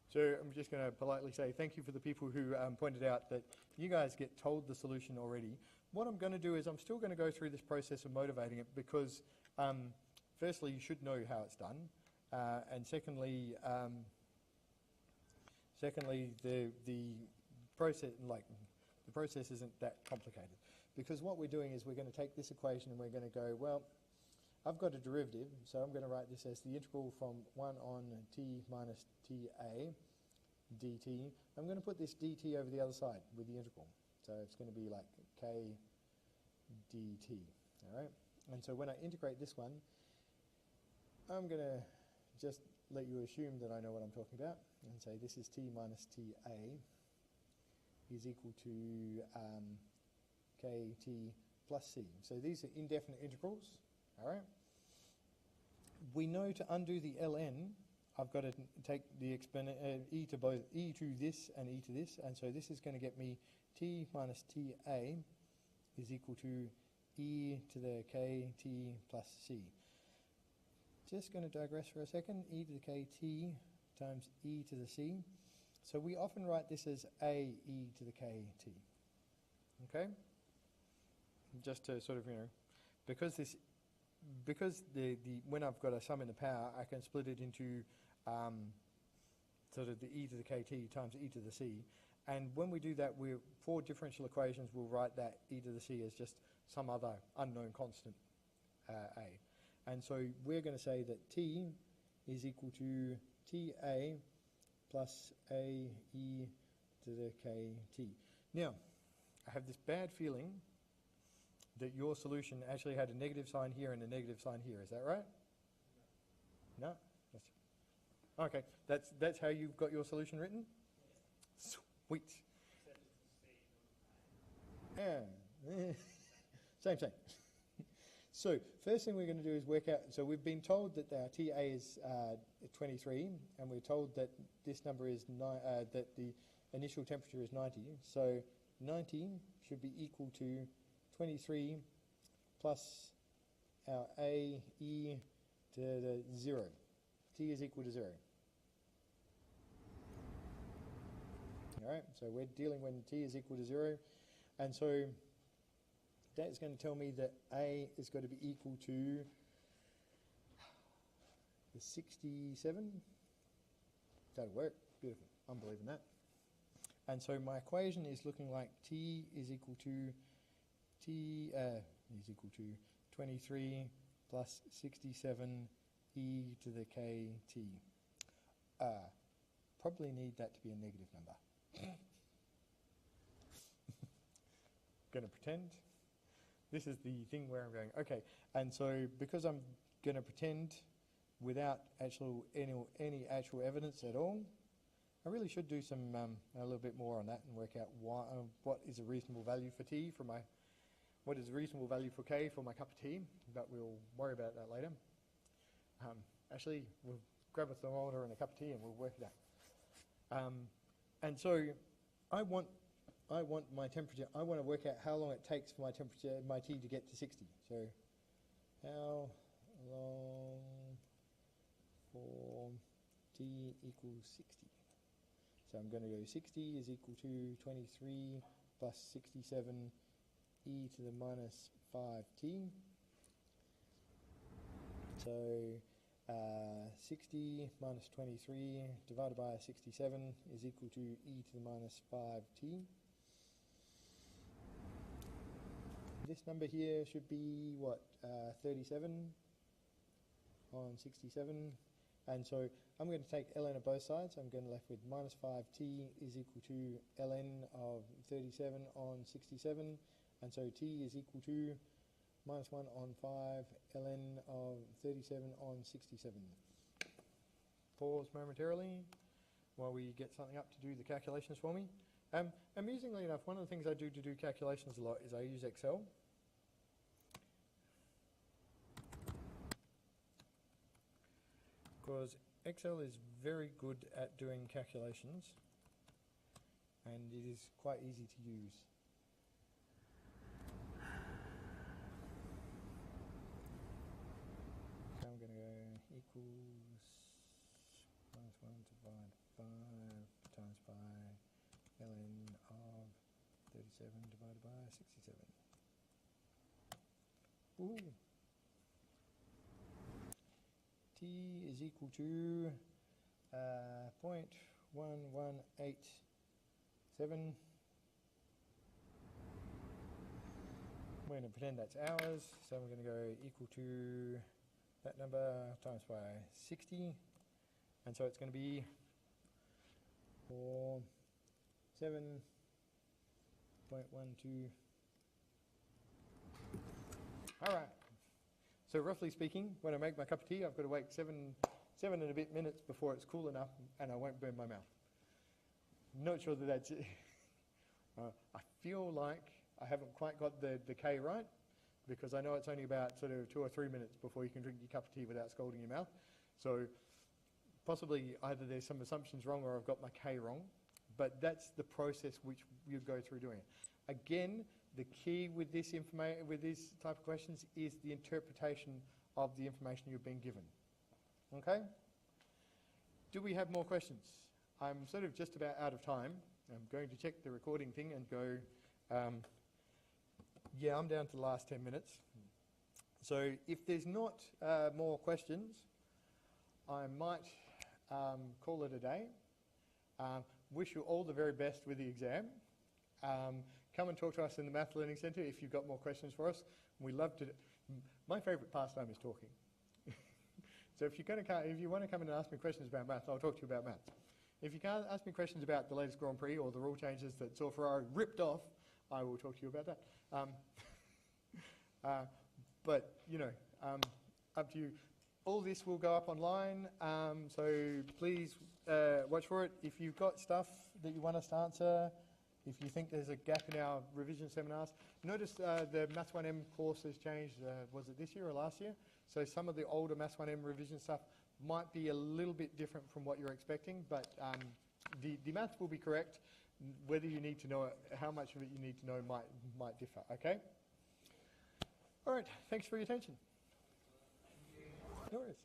So I'm just going to politely say thank you for the people who pointed out that you guys get told the solution already. What I'm going to do is I'm still going to go through this process of motivating it because firstly you should know how it's done, and secondly the process isn't that complicated, because what we're doing is we're going to take this equation and we're going to go, well, I've got a derivative, so I'm going to write this as the integral from 1 on t minus ta dt. I'm going to put this dt over the other side with the integral. So it's going to be like k dt, all right? And so when I integrate this one, I'm going to just let you assume that I know what I'm talking about and say this is t minus ta is equal to kt plus c. So these are indefinite integrals, all right? We know to undo the ln, I've got to take the exponent e to both e to this and e to this, and so this is going to get me t minus ta is equal to e to the kt plus c. Just going to digress for a second. E to the kt times e to the c. So we often write this as a e to the kt. Okay? Just to sort of, because when I've got a sum in the power, I can split it into sort of the e to the kt times e to the c. And when we do that, for differential equations, we'll write that e to the c as just some other unknown constant, a. And so we're going to say that t is equal to ta plus a e to the kt. Now, I have this bad feeling that your solution actually had a negative sign here and a negative sign here. Is that right? No? Okay, that's how you've got your solution written? Sweet. Yeah. Same. So first thing we're going to do is work out, so we've been told that our TA is 23, and we're told that this number is, that the initial temperature is 90. So 90 should be equal to 23 plus our A, E to the 0. T is equal to 0. All right, so we're dealing when T is equal to 0. And so that's going to tell me that A is going to be equal to the 67. That'll work. Beautiful. I'm believing that. And so my equation is looking like T is equal to 23 plus 67 e to the kt. Probably need that to be a negative number. Going to pretend. This is the thing where I'm going, okay, and so because I'm going to pretend without any actual evidence at all, I really should do some a little bit more on that and work out what is a reasonable value for T for my, what is a reasonable value for K for my cup of tea, but we'll worry about that later. Actually, we'll grab a thermometer and a cup of tea and we'll work it out. And so I want my temperature, I want to work out how long it takes for my temperature, my T to get to 60. So how long for T equals 60? So I'm going to go 60 is equal to 23 plus 67 e to the minus 5t. So 60 minus 23 divided by 67 is equal to e to the minus 5t. This number here should be, what, 37 on 67. And so I'm going to take ln of both sides. I'm going to left with minus 5t is equal to ln of 37 on 67. And so t is equal to minus 1 on 5 ln of 37 on 67. Pause momentarily while we get something up to do the calculations for me. Amusingly enough, one of the things I do to do calculations a lot is I use Excel. Because Excel is very good at doing calculations and it is quite easy to use. So I'm going to go equals minus 1 divided 5 times by ln of 37 divided by 67. Ooh. T is equal to 0.1187. We're going to pretend that's hours, so we're going to go equal to that number times by 60, and so it's going to be 7.12. All right. So roughly speaking, when I make my cup of tea, I've got to wait seven and a bit minutes before it's cool enough and I won't burn my mouth. Not sure that that's it. I feel like I haven't quite got the K right, because I know it's only about sort of 2 or 3 minutes before you can drink your cup of tea without scalding your mouth. So possibly either there's some assumptions wrong or I've got my K wrong, but that's the process which you go through doing it. Again, the key with this with these type of questions is the interpretation of the information you're being given. Okay? Do we have more questions? I'm sort of just about out of time. I'm going to check the recording thing and go, yeah, I'm down to the last 10 minutes. So if there's not more questions, I might call it a day. Wish you all the very best with the exam. Come and talk to us in the Math Learning Centre if you've got more questions for us. We love to. My favourite pastime is talking. So if you want to come in and ask me questions about maths, I'll talk to you about maths. If you can't ask me questions about the latest Grand Prix or the rule changes that Saw Ferrari ripped off, I will talk to you about that. But you know, up to you. All this will go up online, so please watch for it. If you've got stuff that you want us to answer, if you think there's a gap in our revision seminars, notice the Maths 1M course has changed, was it this year or last year? So some of the older Maths 1M revision stuff might be a little bit different from what you're expecting, but the maths will be correct. Whether you need to know it, how much of it you need to know might differ, okay? All right, thanks for your attention. No worries.